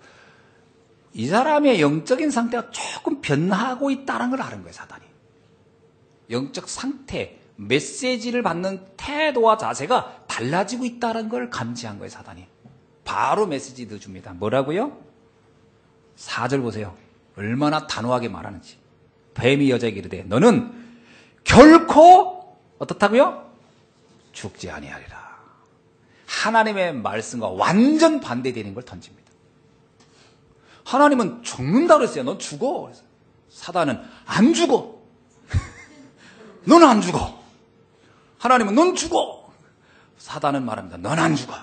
이 사람의 영적인 상태가 조금 변하고 있다는 걸 아는 거예요, 사단이. 영적 상태, 메시지를 받는 태도와 자세가 달라지고 있다는 걸 감지한 거예요, 사단이. 바로 메시지 넣어줍니다. 뭐라고요? 4절 보세요. 얼마나 단호하게 말하는지. 뱀이 여자에게 이르되 너는 결코 어떻다고요? 죽지 아니하리라. 하나님의 말씀과 완전 반대되는 걸 던집니다. 하나님은 죽는다 그랬어요. 넌 죽어. 사단은 안 죽어. 너는 안 죽어. 하나님은 넌 죽어. 사단은 말합니다. 넌 안 죽어.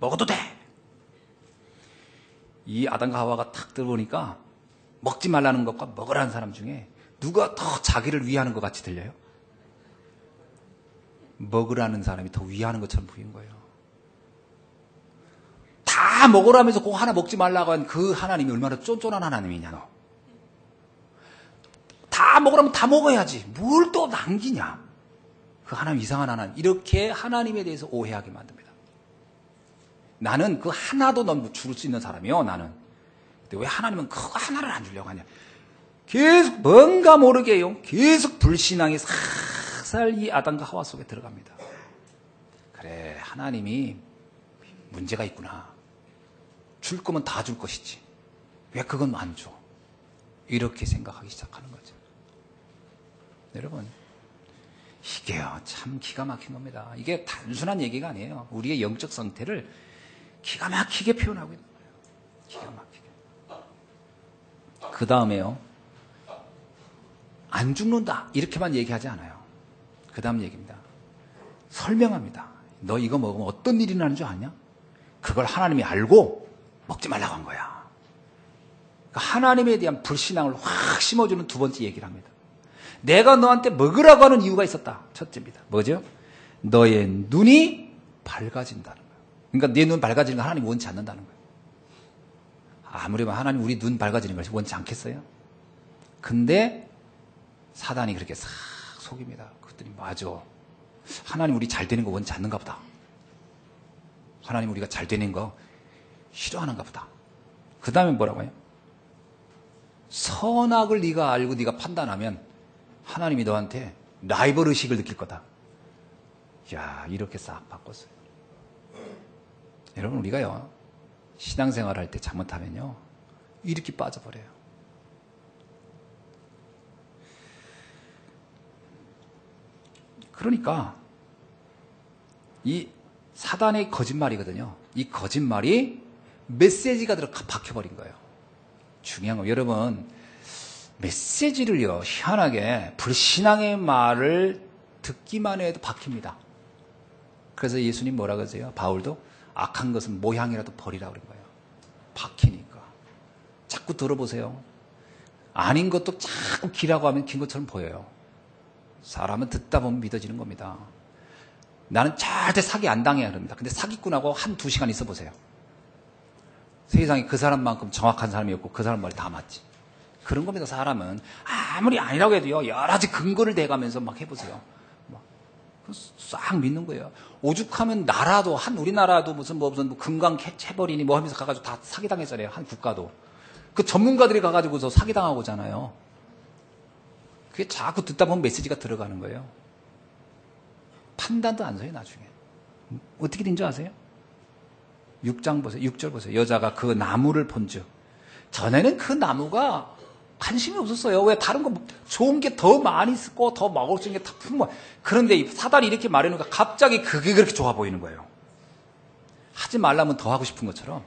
먹어도 돼. 이 아담과 하와가 탁 들어보니까 먹지 말라는 것과 먹으라는 사람 중에 누가 더 자기를 위하는 것 같이 들려요? 먹으라는 사람이 더 위하는 것처럼 보이는 거예요. 다 먹으라면서 그거 하나 먹지 말라고 한 그 하나님이 얼마나 쫀쫀한 하나님이냐, 너. 다 먹으라면 다 먹어야지. 뭘 또 남기냐. 그 하나님 이상한 하나님. 이렇게 하나님에 대해서 오해하게 만듭니다. 나는 그 하나도 넌 죽을 수 있는 사람이요, 나는. 근데 왜 하나님은 그거 하나를 안 주려고 하냐. 계속 뭔가 모르게요. 계속 불신앙이 살살 이 아담과 하와 속에 들어갑니다. 그래, 하나님이 문제가 있구나. 줄 거면 다 줄 것이지. 왜 그건 안 줘? 이렇게 생각하기 시작하는 거죠. 여러분, 이게요, 참 기가 막힌 겁니다. 이게 단순한 얘기가 아니에요. 우리의 영적 상태를 기가 막히게 표현하고 있는 거예요. 기가 막히게. 그 다음에요, 안 죽는다. 이렇게만 얘기하지 않아요. 그 다음 얘기입니다. 설명합니다. 너 이거 먹으면 어떤 일이 나는 줄 아냐? 그걸 하나님이 알고 먹지 말라고 한 거야. 그러니까 하나님에 대한 불신앙을 확 심어주는 두 번째 얘기를 합니다. 내가 너한테 먹으라고 하는 이유가 있었다. 첫째입니다. 뭐죠? 너의 눈이 밝아진다는 거예요. 그러니까 내 눈 밝아지는 거 하나님 원치 않는다는 거예요. 아무리 하나님 우리 눈 밝아지는 걸 원치 않겠어요? 근데 사단이 그렇게 싹 속입니다. 그랬더니 맞아. 하나님 우리 잘 되는 거 원치 않는가 보다. 하나님 우리가 잘 되는 거 싫어하는가 보다. 그 다음에 뭐라고 해요? 선악을 네가 알고 네가 판단하면 하나님이 너한테 라이벌 의식을 느낄 거다. 야, 이렇게 싹 바꿨어요. 여러분, 우리가요, 신앙생활 할 때 잘못하면요, 이렇게 빠져버려요. 그러니까 이 사단의 거짓말이거든요. 이 거짓말이 메시지가 들어가 박혀버린 거예요. 중요한 거, 여러분, 메시지를요, 희한하게 불신앙의 말을 듣기만 해도 박힙니다. 그래서 예수님 뭐라 그러세요? 바울도 악한 것은 모양이라도 버리라 그런 거예요. 박히니까. 자꾸 들어보세요. 아닌 것도 자꾸 기라고 하면 긴 것처럼 보여요. 사람은 듣다 보면 믿어지는 겁니다. 나는 절대 사기 안 당해야 합니다. 근데 사기꾼하고 한 2시간 있어 보세요. 세상에 그 사람만큼 정확한 사람이 없고 그 사람 말이 다 맞지. 그런 겁니다. 사람은 아무리 아니라고 해도요, 여러 가지 근거를 대가면서 막 해보세요. 싹 믿는 거예요. 오죽하면 나라도, 한 우리나라도 무슨 금강 채버리니 뭐 하면서 가가지고 다 사기당했잖아요. 한 국가도. 그 전문가들이 가가지고서 사기당하고 잖아요. 그게 자꾸 듣다 보면 메시지가 들어가는 거예요. 판단도 안 서요, 나중에. 어떻게 된 줄 아세요? 6장 보세요. 6절 보세요. 여자가 그 나무를 본즉. 전에는 그 나무가 관심이 없었어요. 왜? 다른 거 좋은 게 더 많이 있고 더 먹을 수 있는 게 다 품어. 그런데 사단이 이렇게 말해놓으니까 갑자기 그게 그렇게 좋아 보이는 거예요. 하지 말라면 더 하고 싶은 것처럼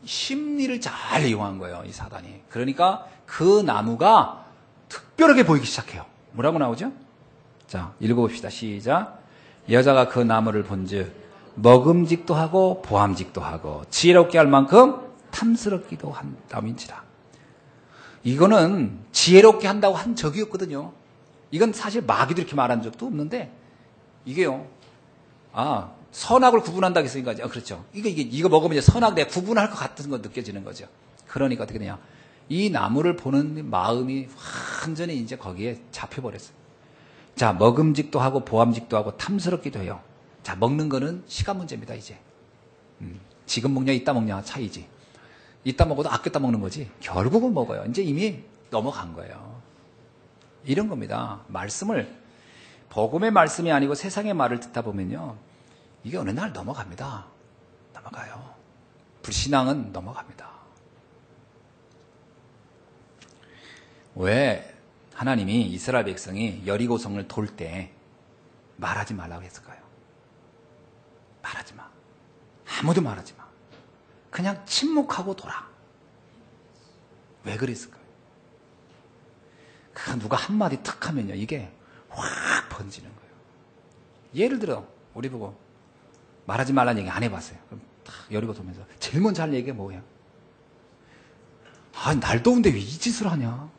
심리를 잘 이용한 거예요, 이 사단이. 그러니까 그 나무가 특별하게 보이기 시작해요. 뭐라고 나오죠? 자, 읽어봅시다. 시작. 여자가 그 나무를 본즉 먹음직도 하고 보암직도 하고 지혜롭게 할 만큼 탐스럽기도 한다민지라. 이거는 지혜롭게 한다고 한 적이 없거든요. 이건 사실 마귀도 이렇게 말한 적도 없는데, 이게요, 선악을 구분한다고 했으니까, 그렇죠. 이거 먹으면 이제 선악 내가 구분할 것 같은 거 느껴지는 거죠. 그러니까 어떻게 되냐. 이 나무를 보는 마음이 완전히 이제 거기에 잡혀버렸어요. 자, 먹음직도 하고 보암직도 하고 탐스럽기도 해요. 자, 먹는 거는 시간 문제입니다, 이제. 지금 먹냐, 이따 먹냐 차이지. 이따 먹어도 아꼈다 먹는 거지. 결국은 먹어요. 이제 이미 넘어간 거예요. 이런 겁니다. 말씀을, 복음의 말씀이 아니고 세상의 말을 듣다 보면요, 이게 어느 날 넘어갑니다. 넘어가요. 불신앙은 넘어갑니다. 왜 하나님이 이스라엘 백성이 여리고성을 돌 때 말하지 말라고 했을까요? 말하지 마. 아무도 말하지 마. 그냥 침묵하고 돌아. 왜 그랬을까요? 누가 한마디 탁 하면요, 이게 확 번지는 거예요. 예를 들어, 우리 보고 말하지 말라는 얘기 안 해봤어요. 그럼 탁 여리고 돌면서 제일 먼저 할 얘기가 뭐예요? 날 더운데 왜 이 짓을 하냐?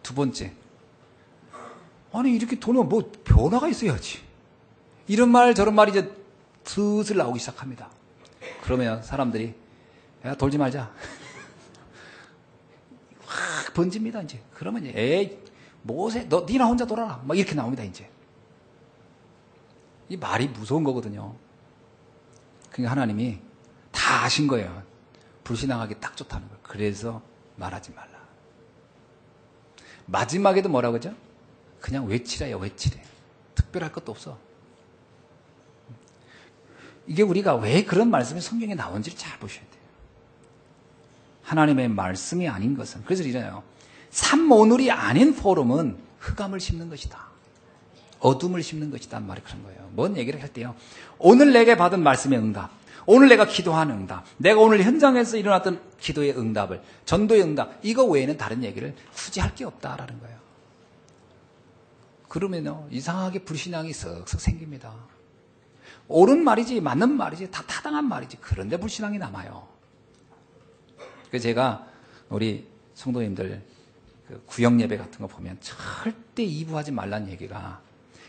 두 번째, 아니 이렇게 돌면 뭐 변화가 있어야지. 이런 말 저런 말이 이제 슬슬 나오기 시작합니다. 그러면 사람들이 야 돌지 말자. 확 번집니다 이제. 그러면 이제 에이 모세 너 니나 혼자 돌아라. 막 이렇게 나옵니다 이제. 이 말이 무서운 거거든요. 그러니까 하나님이 다 아신 거예요. 불신앙하기 딱 좋다는 거예요. 그래서 말하지 말라. 마지막에도 뭐라고 하죠? 그냥 외치래요. 외치래. 특별할 것도 없어. 이게 우리가 왜 그런 말씀이 성경에 나온지를 잘 보셔야 돼요. 하나님의 말씀이 아닌 것은, 그래서 이래요. 삼오늘이 아닌 포럼은 흑암을 심는 것이다. 어둠을 심는 것이다. 말이 그런 거예요. 뭔 얘기를 할 때요. 오늘 내게 받은 말씀의 응답, 오늘 내가 기도한 응답, 내가 오늘 현장에서 일어났던 기도의 응답을, 전도의 응답, 이거 외에는 다른 얘기를 굳이 할 게 없다라는 거예요. 그러면요, 이상하게 불신앙이 쓱쓱 생깁니다. 옳은 말이지, 맞는 말이지, 다 타당한 말이지. 그런데 불신앙이 남아요. 그래서 제가 우리 성도님들 그 구역 예배 같은 거 보면 절대 이부하지 말라는 얘기가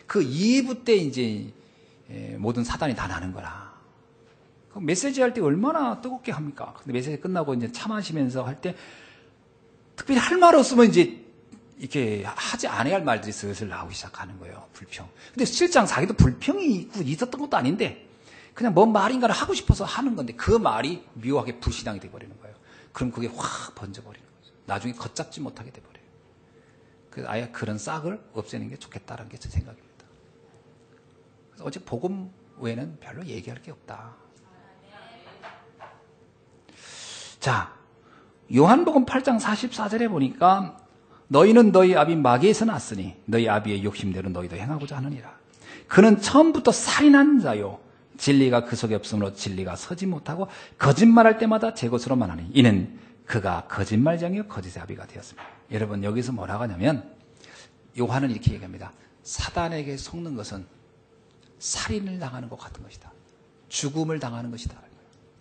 그 2부 때 이제 모든 사단이 다 나는 거라. 메시지 할 때 얼마나 뜨겁게 합니까? 근데 메시지 끝나고 이제 차 마시면서 할 때 특별히 할 말 없으면 이제 이렇게 하지 않아야 할 말들이 슬슬 나오기 시작하는 거예요. 불평. 근데 실상 자기도 불평이 있었던 것도 아닌데 그냥 뭔 말인가를 하고 싶어서 하는 건데 그 말이 묘하게 불신앙이 돼버리는 거예요. 그럼 그게 확 번져버리는 거죠. 나중에 걷잡지 못하게 돼버려요. 그래서 아예 그런 싹을 없애는 게 좋겠다는 게 제 생각입니다. 그래서 어제 복음 외에는 별로 얘기할 게 없다. 자, 요한복음 8장 44절에 보니까 너희는 너희 아비 마귀에서 났으니 너희 아비의 욕심대로 너희도 행하고자 하느니라. 그는 처음부터 살인한 자요 진리가 그 속에 없으므로 진리가 서지 못하고 거짓말할 때마다 제 것으로만 하니 이는 그가 거짓말장이요 거짓의 아비가 되었습니다. 여러분 여기서 뭐라고 하냐면 요한은 이렇게 얘기합니다. 사단에게 속는 것은 살인을 당하는 것 같은 것이다. 죽음을 당하는 것이다.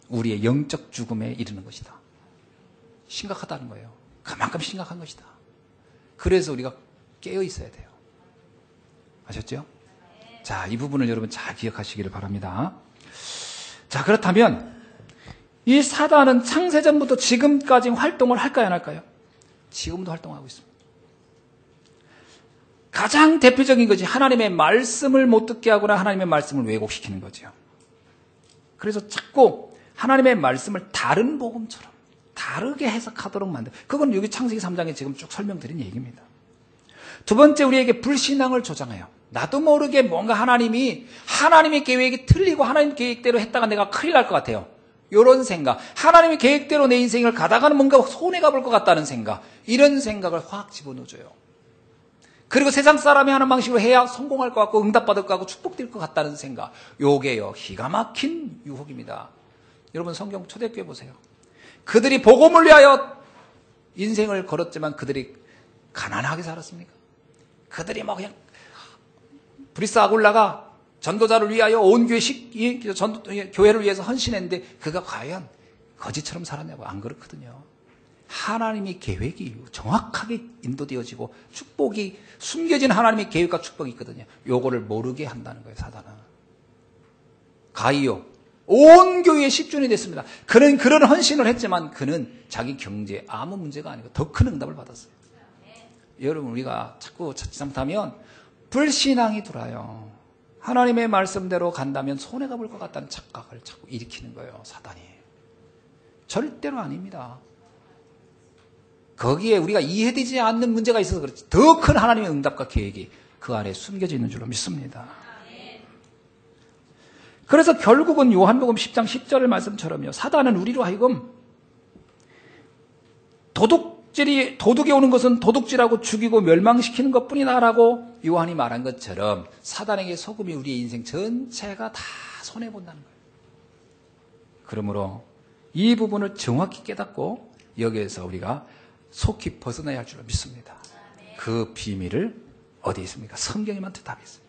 우리의 영적 죽음에 이르는 것이다. 심각하다는 거예요. 그만큼 심각한 것이다. 그래서 우리가 깨어 있어야 돼요. 아셨죠? 자, 이 부분을 여러분 잘 기억하시기를 바랍니다. 자, 그렇다면 이 사단은 창세전부터 지금까지 활동을 할까요, 안 할까요? 지금도 활동하고 있습니다. 가장 대표적인 것이 하나님의 말씀을 못 듣게 하거나 하나님의 말씀을 왜곡시키는 거죠. 그래서 자꾸 하나님의 말씀을 다른 복음처럼 다르게 해석하도록 만들. 그건 여기 창세기 3장에 지금 쭉 설명드린 얘기입니다. 두 번째, 우리에게 불신앙을 조장해요. 나도 모르게 뭔가 하나님의 계획이 틀리고 하나님 계획대로 했다가 내가 큰일 날 것 같아요. 이런 생각. 하나님의 계획대로 내 인생을 가다가는 뭔가 손해가 볼 것 같다는 생각. 이런 생각을 확 집어넣어줘요. 그리고 세상 사람이 하는 방식으로 해야 성공할 것 같고 응답받을 것 같고 축복될 것 같다는 생각. 요게요, 기가 막힌 유혹입니다. 여러분 성경 초대교회 보세요. 그들이 복음을 위하여 인생을 걸었지만 그들이 가난하게 살았습니까? 그들이 뭐 그냥 브리스 아굴라가 전도자를 위하여 온 교회를 위해서 헌신했는데 그가 과연 거지처럼 살았냐고. 안 그렇거든요. 하나님의 계획이 정확하게 인도되어지고 축복이 숨겨진 하나님의 계획과 축복이 있거든요. 요거를 모르게 한다는 거예요, 사단은. 가이오 온 교회의 10주년이 됐습니다. 그는 그런 헌신을 했지만 그는 자기 경제에 아무 문제가 아니고 더 큰 응답을 받았어요. 여러분 우리가 자꾸 찾지 잘못하면 불신앙이 들어요. 하나님의 말씀대로 간다면 손해가 볼 것 같다는 착각을 자꾸 일으키는 거예요, 사단이. 절대로 아닙니다. 거기에 우리가 이해되지 않는 문제가 있어서 그렇지 더 큰 하나님의 응답과 계획이 그 안에 숨겨져 있는 줄로 믿습니다. 그래서 결국은 요한복음 10장 10절 말씀처럼요, 사단은 우리로 하여금 도둑이 오는 것은 도둑질하고 죽이고 멸망시키는 것뿐이다라고 요한이 말한 것처럼 사단에게 속음이 우리의 인생 전체가 다 손해본다는 거예요. 그러므로 이 부분을 정확히 깨닫고 여기에서 우리가 속히 벗어나야 할 줄로 믿습니다. 그 비밀을 어디에 있습니까? 성경에만 답이 있습니다.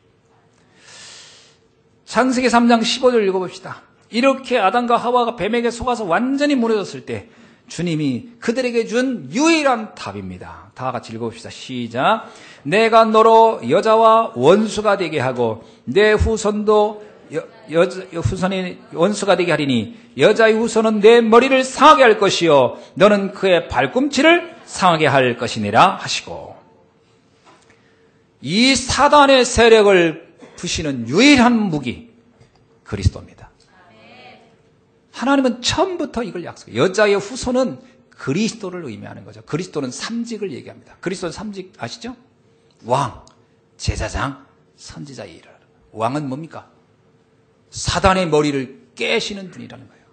창세기 3장 15절 읽어봅시다. 이렇게 아담과 하와가 뱀에게 속아서 완전히 무너졌을 때 주님이 그들에게 준 유일한 답입니다. 다 같이 읽어봅시다. 시작. 내가 너로 여자와 원수가 되게 하고 내 후손도 후손이 원수가 되게 하리니 여자의 후손은 내 머리를 상하게 할 것이요 너는 그의 발꿈치를 상하게 할 것이니라 하시고, 이 사단의 세력을 부시는 유일한 무기 그리스도입니다. 하나님은 처음부터 이걸 약속해요. 여자의 후손은 그리스도를 의미하는 거죠. 그리스도는 삼직을 얘기합니다. 그리스도는 삼직 아시죠? 왕, 제사장, 선지자의 일을. 왕은 뭡니까? 사단의 머리를 깨시는 분이라는 거예요.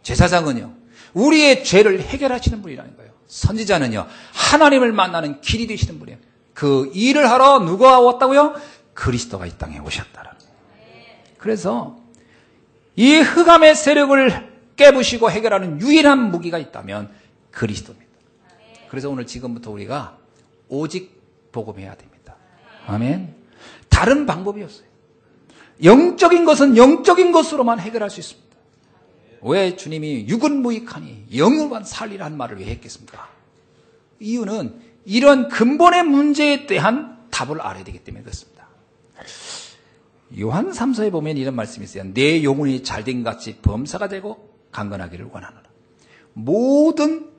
제사장은요, 우리의 죄를 해결하시는 분이라는 거예요. 선지자는요, 하나님을 만나는 길이 되시는 분이에요. 그 일을 하러 누가 왔다고요? 그리스도가 이 땅에 오셨다라는 거예요. 그래서 이 흑암의 세력을 깨부시고 해결하는 유일한 무기가 있다면 그리스도입니다. 그래서 오늘 지금부터 우리가 오직 복음해야 됩니다. 아멘. 다른 방법이 없어요. 영적인 것은 영적인 것으로만 해결할 수 있습니다. 왜 주님이 육은 무익하니 영으로만 살리라는 말을 왜 했겠습니까? 이유는 이런 근본의 문제에 대한 답을 알아야 되기 때문에 그렇습니다. 요한 3서에 보면 이런 말씀이 있어요. 내 영혼이 잘된 같이 범사가 되고 강건하기를 원하노라. 모든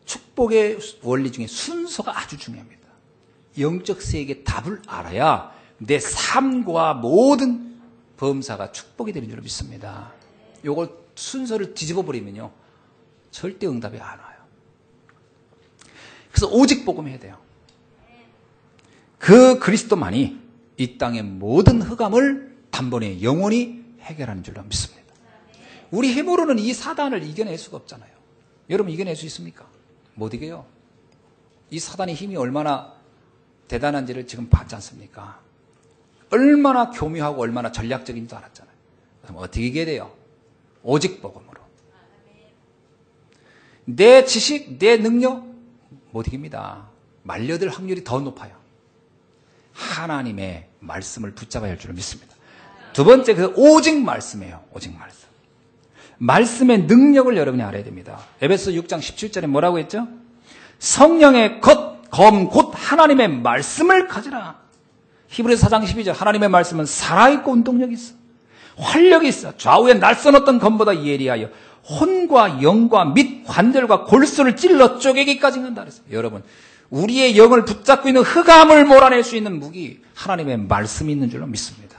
축복의 원리 중에 순서가 아주 중요합니다. 영적 세계의 답을 알아야 내 삶과 모든 범사가 축복이 되는 줄 믿습니다. 이걸 순서를 뒤집어 버리면요, 절대 응답이 안 와요. 그래서 오직 복음해야 돼요. 그 그리스도만이 이 땅의 모든 흑암을 단번에 영원히 해결하는 줄로 믿습니다. 우리 힘으로는 이 사단을 이겨낼 수가 없잖아요. 여러분 이겨낼 수 있습니까? 못 이겨요. 이 사단의 힘이 얼마나 대단한지를 지금 봤지 않습니까? 얼마나 교묘하고 얼마나 전략적인 줄 알았잖아요. 그럼 어떻게 이겨야 돼요? 오직 복음으로. 내 지식, 내 능력 못 이깁니다. 말려들 확률이 더 높아요. 하나님의 말씀을 붙잡아야 할 줄 믿습니다. 두 번째, 그 오직 말씀이에요. 오직 말씀. 말씀의 능력을 여러분이 알아야 됩니다. 에베소 6장 17절에 뭐라고 했죠? 성령의 검 곧 하나님의 말씀을 가지라. 히브리서 4장 12절 하나님의 말씀은 살아있고 운동력이 있어. 활력이 있어. 좌우에 날선 어떤 검보다 예리하여 혼과 영과 및 관절과 골수를 찔러 쪼개기까지 한다 그랬어요. 여러분, 우리의 영을 붙잡고 있는 흑암을 몰아낼 수 있는 무기, 하나님의 말씀이 있는 줄로 믿습니다.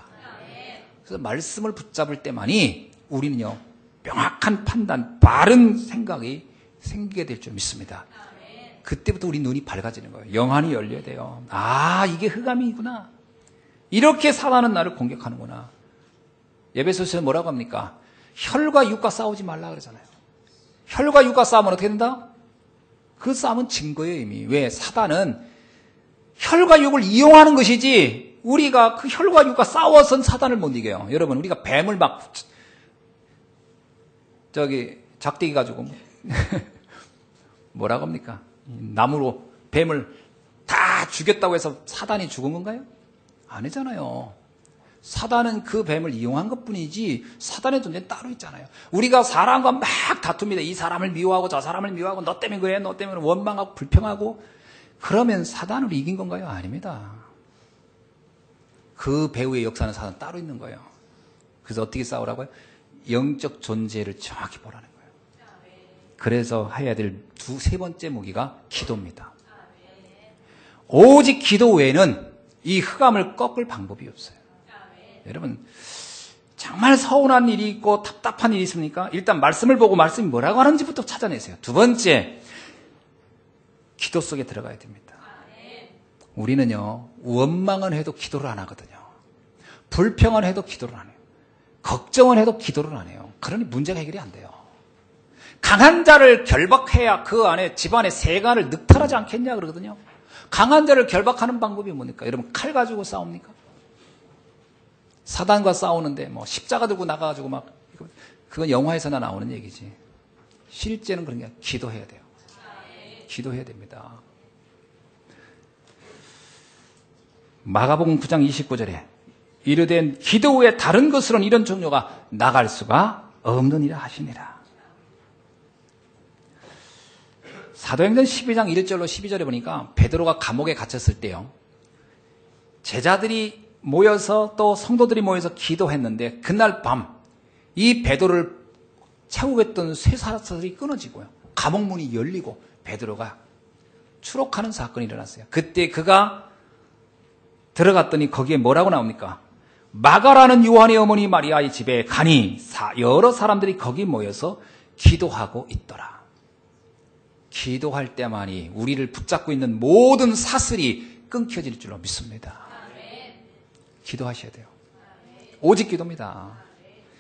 그래서 말씀을 붙잡을 때만이 우리는요, 명확한 판단, 바른 생각이 생기게 될 줄 믿습니다. 그때부터 우리 눈이 밝아지는 거예요. 영안이 열려야 돼요. 아, 이게 흑암이구나. 이렇게 사단은 나를 공격하는구나. 에베소서에서 뭐라고 합니까? 혈과 육과 싸우지 말라 그러잖아요. 혈과 육과 싸우면 어떻게 된다? 그 싸움은 진 거예요, 이미. 왜? 사단은 혈과 육을 이용하는 것이지 우리가 그 혈과 육과 싸워서는 사단을 못 이겨요. 여러분, 우리가 뱀을 막 작대기 가지고 뭐라고 합니까? 나무로 뱀을 다 죽였다고 해서 사단이 죽은 건가요? 아니잖아요. 사단은 그 뱀을 이용한 것뿐이지 사단의 존재는 따로 있잖아요. 우리가 사람과 막 다툽니다. 이 사람을 미워하고 저 사람을 미워하고 너 때문에 그래, 너 때문에 원망하고 불평하고 그러면 사단을 이긴 건가요? 아닙니다. 그 배후의 역사는 사단 따로 있는 거예요. 그래서 어떻게 싸우라고요? 영적 존재를 정확히 보라는 거예요. 그래서 해야 될 세 번째 무기가 기도입니다. 오직 기도 외에는 이 흑암을 꺾을 방법이 없어요. 여러분, 정말 서운한 일이 있고 답답한 일이 있습니까? 일단 말씀을 보고 말씀이 뭐라고 하는지부터 찾아내세요. 두 번째, 기도 속에 들어가야 됩니다. 우리는요, 원망은 해도 기도를 안 하거든요. 불평은 해도 기도를 안 해요. 걱정은 해도 기도를 안 해요. 그러니 문제가 해결이 안 돼요. 강한 자를 결박해야 그 안에 집안의 세간을 늑탈하지 않겠냐 그러거든요. 강한 자를 결박하는 방법이 뭡니까? 여러분, 칼 가지고 싸웁니까? 사단과 싸우는데 뭐 십자가 들고 나가가지고 막 그건 영화에서나 나오는 얘기지. 실제는 그런 게 아니라 기도해야 돼요. 기도해야 됩니다. 마가복음 9장 29절에 이르되 기도 외에 다른 것으로는 이런 종료가 나갈 수가 없느니라 하시니라. 사도행전 12장 1절로 12절에 보니까 베드로가 감옥에 갇혔을 때요, 제자들이 모여서 또 성도들이 모여서 기도했는데 그날 밤 이 베드로를 채우고 있던 쇠사슬이 끊어지고요, 감옥문이 열리고 베드로가 추록하는 사건이 일어났어요. 그때 그가 들어갔더니 거기에 뭐라고 나옵니까? 마가라는 요한의 어머니 마리아의 집에 가니 여러 사람들이 거기 모여서 기도하고 있더라. 기도할 때만이 우리를 붙잡고 있는 모든 사슬이 끊겨질 줄로 믿습니다. 기도하셔야 돼요. 오직 기도입니다.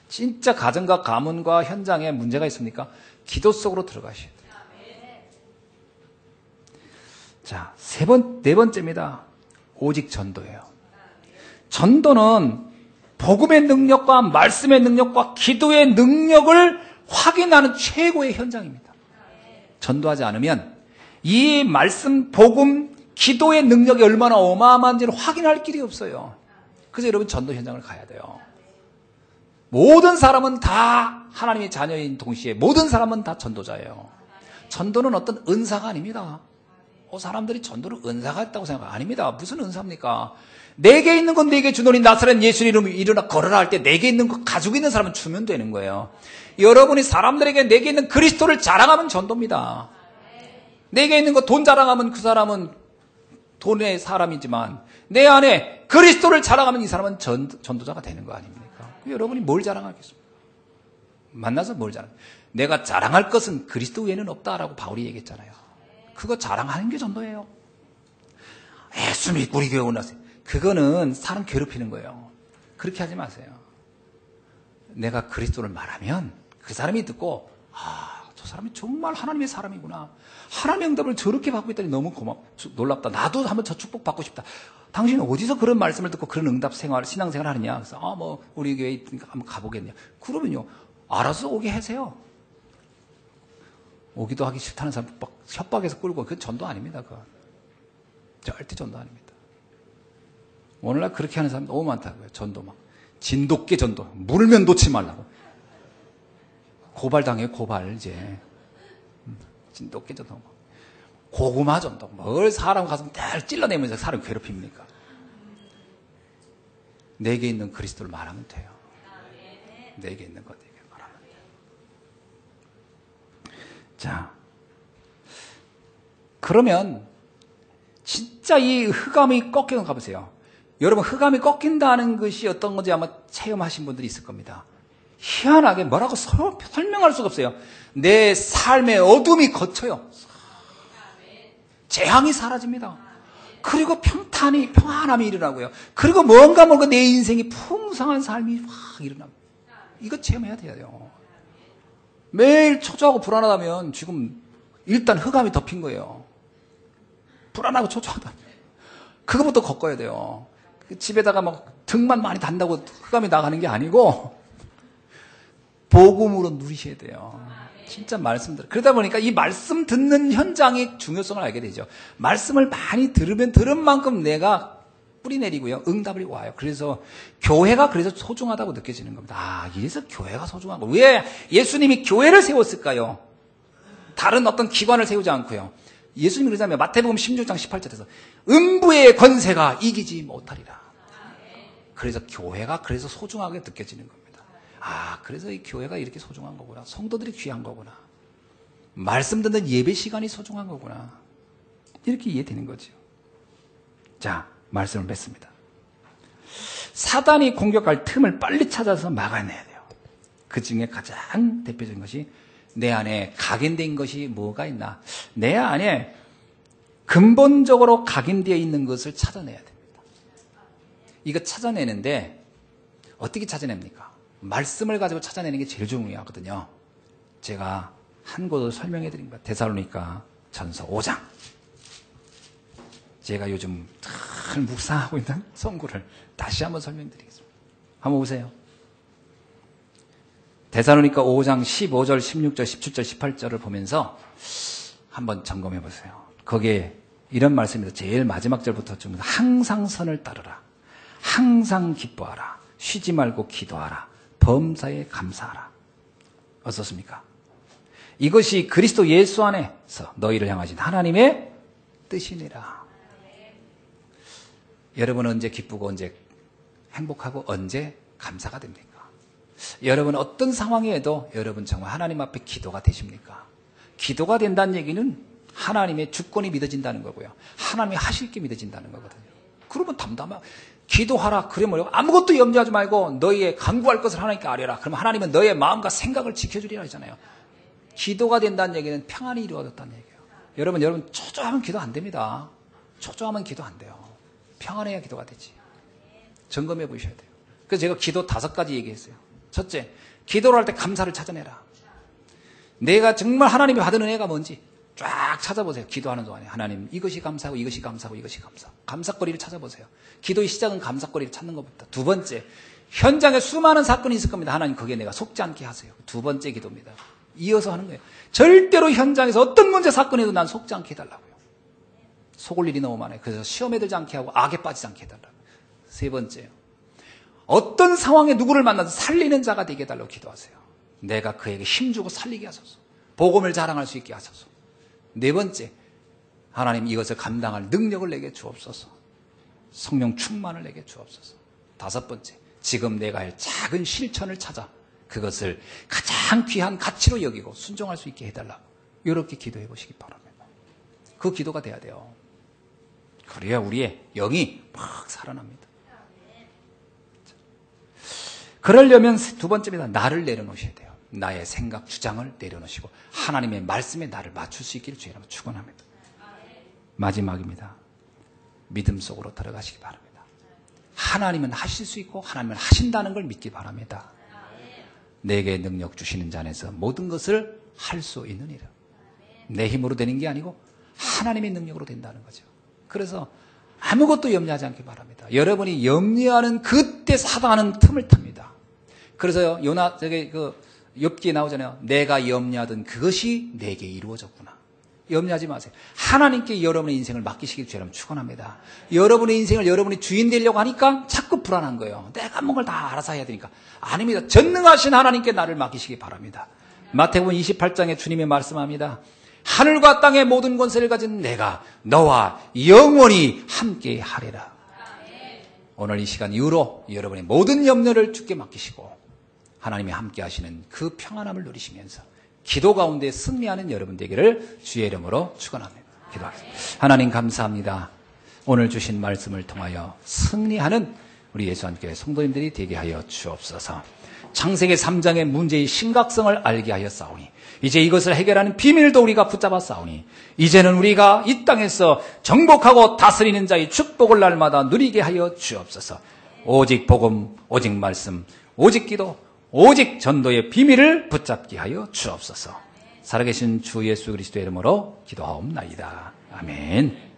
진짜 가정과 가문과 현장에 문제가 있습니까? 기도 속으로 들어가셔야 돼요. 자, 네 번째입니다. 오직 전도예요. 전도는 복음의 능력과 말씀의 능력과 기도의 능력을 확인하는 최고의 현장입니다. 전도하지 않으면 이 말씀, 복음, 기도의 능력이 얼마나 어마어마한지를 확인할 길이 없어요. 그래서 여러분 전도 현장을 가야 돼요. 모든 사람은 다 하나님의 자녀인 동시에 모든 사람은 다 전도자예요. 전도는 어떤 은사가 아닙니다. 사람들이 전도를 은사가 있다고 생각합니다. 아닙니다. 무슨 은사입니까? 내게 있는 건 내게 주노니 나사렛 예수 이름으로 일어나 걸어라 할 때 내게 있는 거 가지고 있는 사람은 주면 되는 거예요. 여러분이 사람들에게 내게 있는 그리스도를 자랑하면 전도입니다. 내게 있는 거 돈 자랑하면 그 사람은 돈의 사람이지만 내 안에 그리스도를 자랑하면 이 사람은 전도자가 되는 거 아닙니까? 여러분이 뭘 자랑하겠습니까? 만나서 뭘 자랑? 내가 자랑할 것은 그리스도 외에는 없다라고 바울이 얘기했잖아요. 그거 자랑하는 게 전도예요. 예수 믿고 우리 교회 오나세요. 그거는 사람 괴롭히는 거예요. 그렇게 하지 마세요. 내가 그리스도를 말하면 그 사람이 듣고 저 사람이 정말 하나님의 사람이구나. 하나님의 응답을 저렇게 받고 있다니 너무 놀랍다. 나도 한번 저 축복 받고 싶다. 당신은 어디서 그런 말씀을 듣고 그런 응답 생활, 신앙생활 하느냐? 그래서 우리 교회 있으니까 한번 가보겠냐? 그러면요, 알아서 오게 하세요. 오기도 하기 싫다는 사람 협박해서 끌고, 그건 전도 아닙니다. 그건 절대 전도 아닙니다. 오늘날 그렇게 하는 사람 너무 많다고요. 전도 막 진돗개 전도, 물면 놓지 말라고. 고발당해요, 고발, 이제. 진돗개 전도. 고구마 전도. 뭘 사람 가슴 딱 찔러내면서 사람 괴롭힙니까? 내게 있는 그리스도를 말하면 돼요. 내게 있는 것, 내게 말하면 돼요. 자. 그러면, 진짜 이 흑암이 꺾이는 거 가보세요. 여러분, 흑암이 꺾인다는 것이 어떤 건지 아마 체험하신 분들이 있을 겁니다. 희한하게 뭐라고 설명할 수가 없어요. 내 삶의 어둠이 걷혀요. 재앙이 사라집니다. 그리고 평안함이 일어나고요. 그리고 뭔가 내 인생이 풍성한 삶이 확 일어납니다. 이거 체험해야 돼요. 매일 초조하고 불안하다면 지금 일단 흑암이 덮인 거예요. 불안하고 초조하다. 그거부터 꺾어야 돼요. 집에다가 등만 많이 단다고 흑암이 나가는 게 아니고 복음으로 누리셔야 돼요. 진짜 말씀들. 그러다 보니까 이 말씀 듣는 현장의 중요성을 알게 되죠. 말씀을 많이 들으면 들은 만큼 내가 뿌리 내리고요. 응답이 와요. 그래서 교회가 그래서 소중하다고 느껴지는 겁니다. 이래서 교회가 소중한 거. 왜 예수님이 교회를 세웠을까요? 다른 어떤 기관을 세우지 않고요. 예수님이 그러자면 마태복음 16장 18절에서 음부의 권세가 이기지 못하리라. 그래서 교회가 그래서 소중하게 느껴지는 겁니다. 그래서 이 교회가 이렇게 소중한 거구나. 성도들이 귀한 거구나. 말씀 듣는 예배 시간이 소중한 거구나. 이렇게 이해되는 거죠. 자, 말씀을 맺습니다. 사단이 공격할 틈을 빨리 찾아서 막아내야 돼요. 그 중에 가장 대표적인 것이 내 안에 각인된 것이 뭐가 있나. 내 안에 근본적으로 각인되어 있는 것을 찾아내야 됩니다. 이거 찾아내는데 어떻게 찾아냅니까? 말씀을 가지고 찾아내는 게 제일 중요하거든요. 제가 한 곳을 설명해 드립니다. 데살로니가 전서 5장. 제가 요즘 잘 묵상하고 있는 성구를 다시 한번 설명드리겠습니다. 한번 보세요. 데살로니가 5장 15절, 16절, 17절, 18절을 보면서 한번 점검해 보세요. 거기에 이런 말씀입니다. 제일 마지막 절부터 좀 항상 선을 따르라. 항상 기뻐하라. 쉬지 말고 기도하라. 범사에 감사하라. 어떻습니까? 이것이 그리스도 예수 안에서 너희를 향하신 하나님의 뜻이니라. 여러분은 언제 기쁘고 언제 행복하고 언제 감사가 됩니까? 여러분 어떤 상황에도 여러분 정말 하나님 앞에 기도가 되십니까? 기도가 된다는 얘기는 하나님의 주권이 믿어진다는 거고요. 하나님이 하실 게 믿어진다는 거거든요. 그러면 담담하고 기도하라. 그러면 아무것도 염려하지 말고 너희의 간구할 것을 하나님께 아뢰라. 그러면 하나님은 너의 마음과 생각을 지켜주리라 하잖아요. 기도가 된다는 얘기는 평안이 이루어졌다는 얘기예요. 여러분 초조하면 기도 안 됩니다. 초조하면 기도 안 돼요. 평안해야 기도가 되지. 점검해 보셔야 돼요. 그래서 제가 기도 5가지 얘기했어요. 첫째, 기도를 할 때 감사를 찾아내라. 내가 정말 하나님이 받은 은혜가 뭔지 쫙 찾아보세요. 기도하는 동안에 하나님 이것이 감사하고 이것이 감사하고 이것이 감사하고 감사거리를 찾아보세요. 기도의 시작은 감사거리를 찾는 것부터. 두 번째, 현장에 수많은 사건이 있을 겁니다. 하나님 거기에 내가 속지 않게 하세요. 두 번째 기도입니다. 이어서 하는 거예요. 절대로 현장에서 어떤 문제 사건에도 난 속지 않게 해달라고요. 속을 일이 너무 많아요. 그래서 시험에 들지 않게 하고 악에 빠지지 않게 해달라고요. 세 번째요. 어떤 상황에 누구를 만나도 살리는 자가 되게 해달라고 기도하세요. 내가 그에게 힘주고 살리게 하소서. 복음을 자랑할 수 있게 하소서. 네 번째, 하나님 이것을 감당할 능력을 내게 주옵소서. 성령 충만을 내게 주옵소서. 다섯 번째, 지금 내가 할 작은 실천을 찾아 그것을 가장 귀한 가치로 여기고 순종할 수 있게 해달라고 이렇게 기도해 보시기 바랍니다. 그 기도가 돼야 돼요. 그래야 우리의 영이 막 살아납니다. 그러려면 두 번째입니다. 나를 내려놓으셔야 돼요. 나의 생각, 주장을 내려놓으시고 하나님의 말씀에 나를 맞출 수 있기를 주님으로 축원합니다. 마지막입니다. 믿음 속으로 들어가시기 바랍니다. 하나님은 하실 수 있고 하나님은 하신다는 걸 믿기 바랍니다. 내게 능력 주시는 자 안에서 모든 것을 할 수 있느니라. 내 힘으로 되는 게 아니고 하나님의 능력으로 된다는 거죠. 그래서 아무것도 염려하지 않기 바랍니다. 여러분이 염려하는 그때 사단은 틈을 탑니다. 그래서 욥기에 나오잖아요. 내가 염려하던 그것이 내게 이루어졌구나. 염려하지 마세요. 하나님께 여러분의 인생을 맡기시길 주님 축원합니다. 여러분의 인생을 여러분이 주인 되려고 하니까 자꾸 불안한 거예요. 내가 뭔가를 다 알아서 해야 되니까. 아닙니다. 전능하신 하나님께 나를 맡기시기 바랍니다. 마태복음 28장에 주님이 말씀합니다. 하늘과 땅의 모든 권세를 가진 내가 너와 영원히 함께 하리라. 오늘 이 시간 이후로 여러분의 모든 염려를 주께 맡기시고 하나님이 함께 하시는 그 평안함을 누리시면서 기도 가운데 승리하는 여러분 되기를 주의 이름으로 축원합니다. 기도하겠습니다. 하나님 감사합니다. 오늘 주신 말씀을 통하여 승리하는 우리 예수안교회 성도님들이 되게 하여 주옵소서. 창세기 3장의 문제의 심각성을 알게 하여 싸우니 이제 이것을 해결하는 비밀도 우리가 붙잡아 싸우니 이제는 우리가 이 땅에서 정복하고 다스리는 자의 축복을 날마다 누리게 하여 주옵소서. 오직 복음, 오직 말씀, 오직 기도, 오직 전도의 비밀을 붙잡게 하여 주옵소서. 살아계신 주 예수 그리스도의 이름으로 기도하옵나이다. 아멘.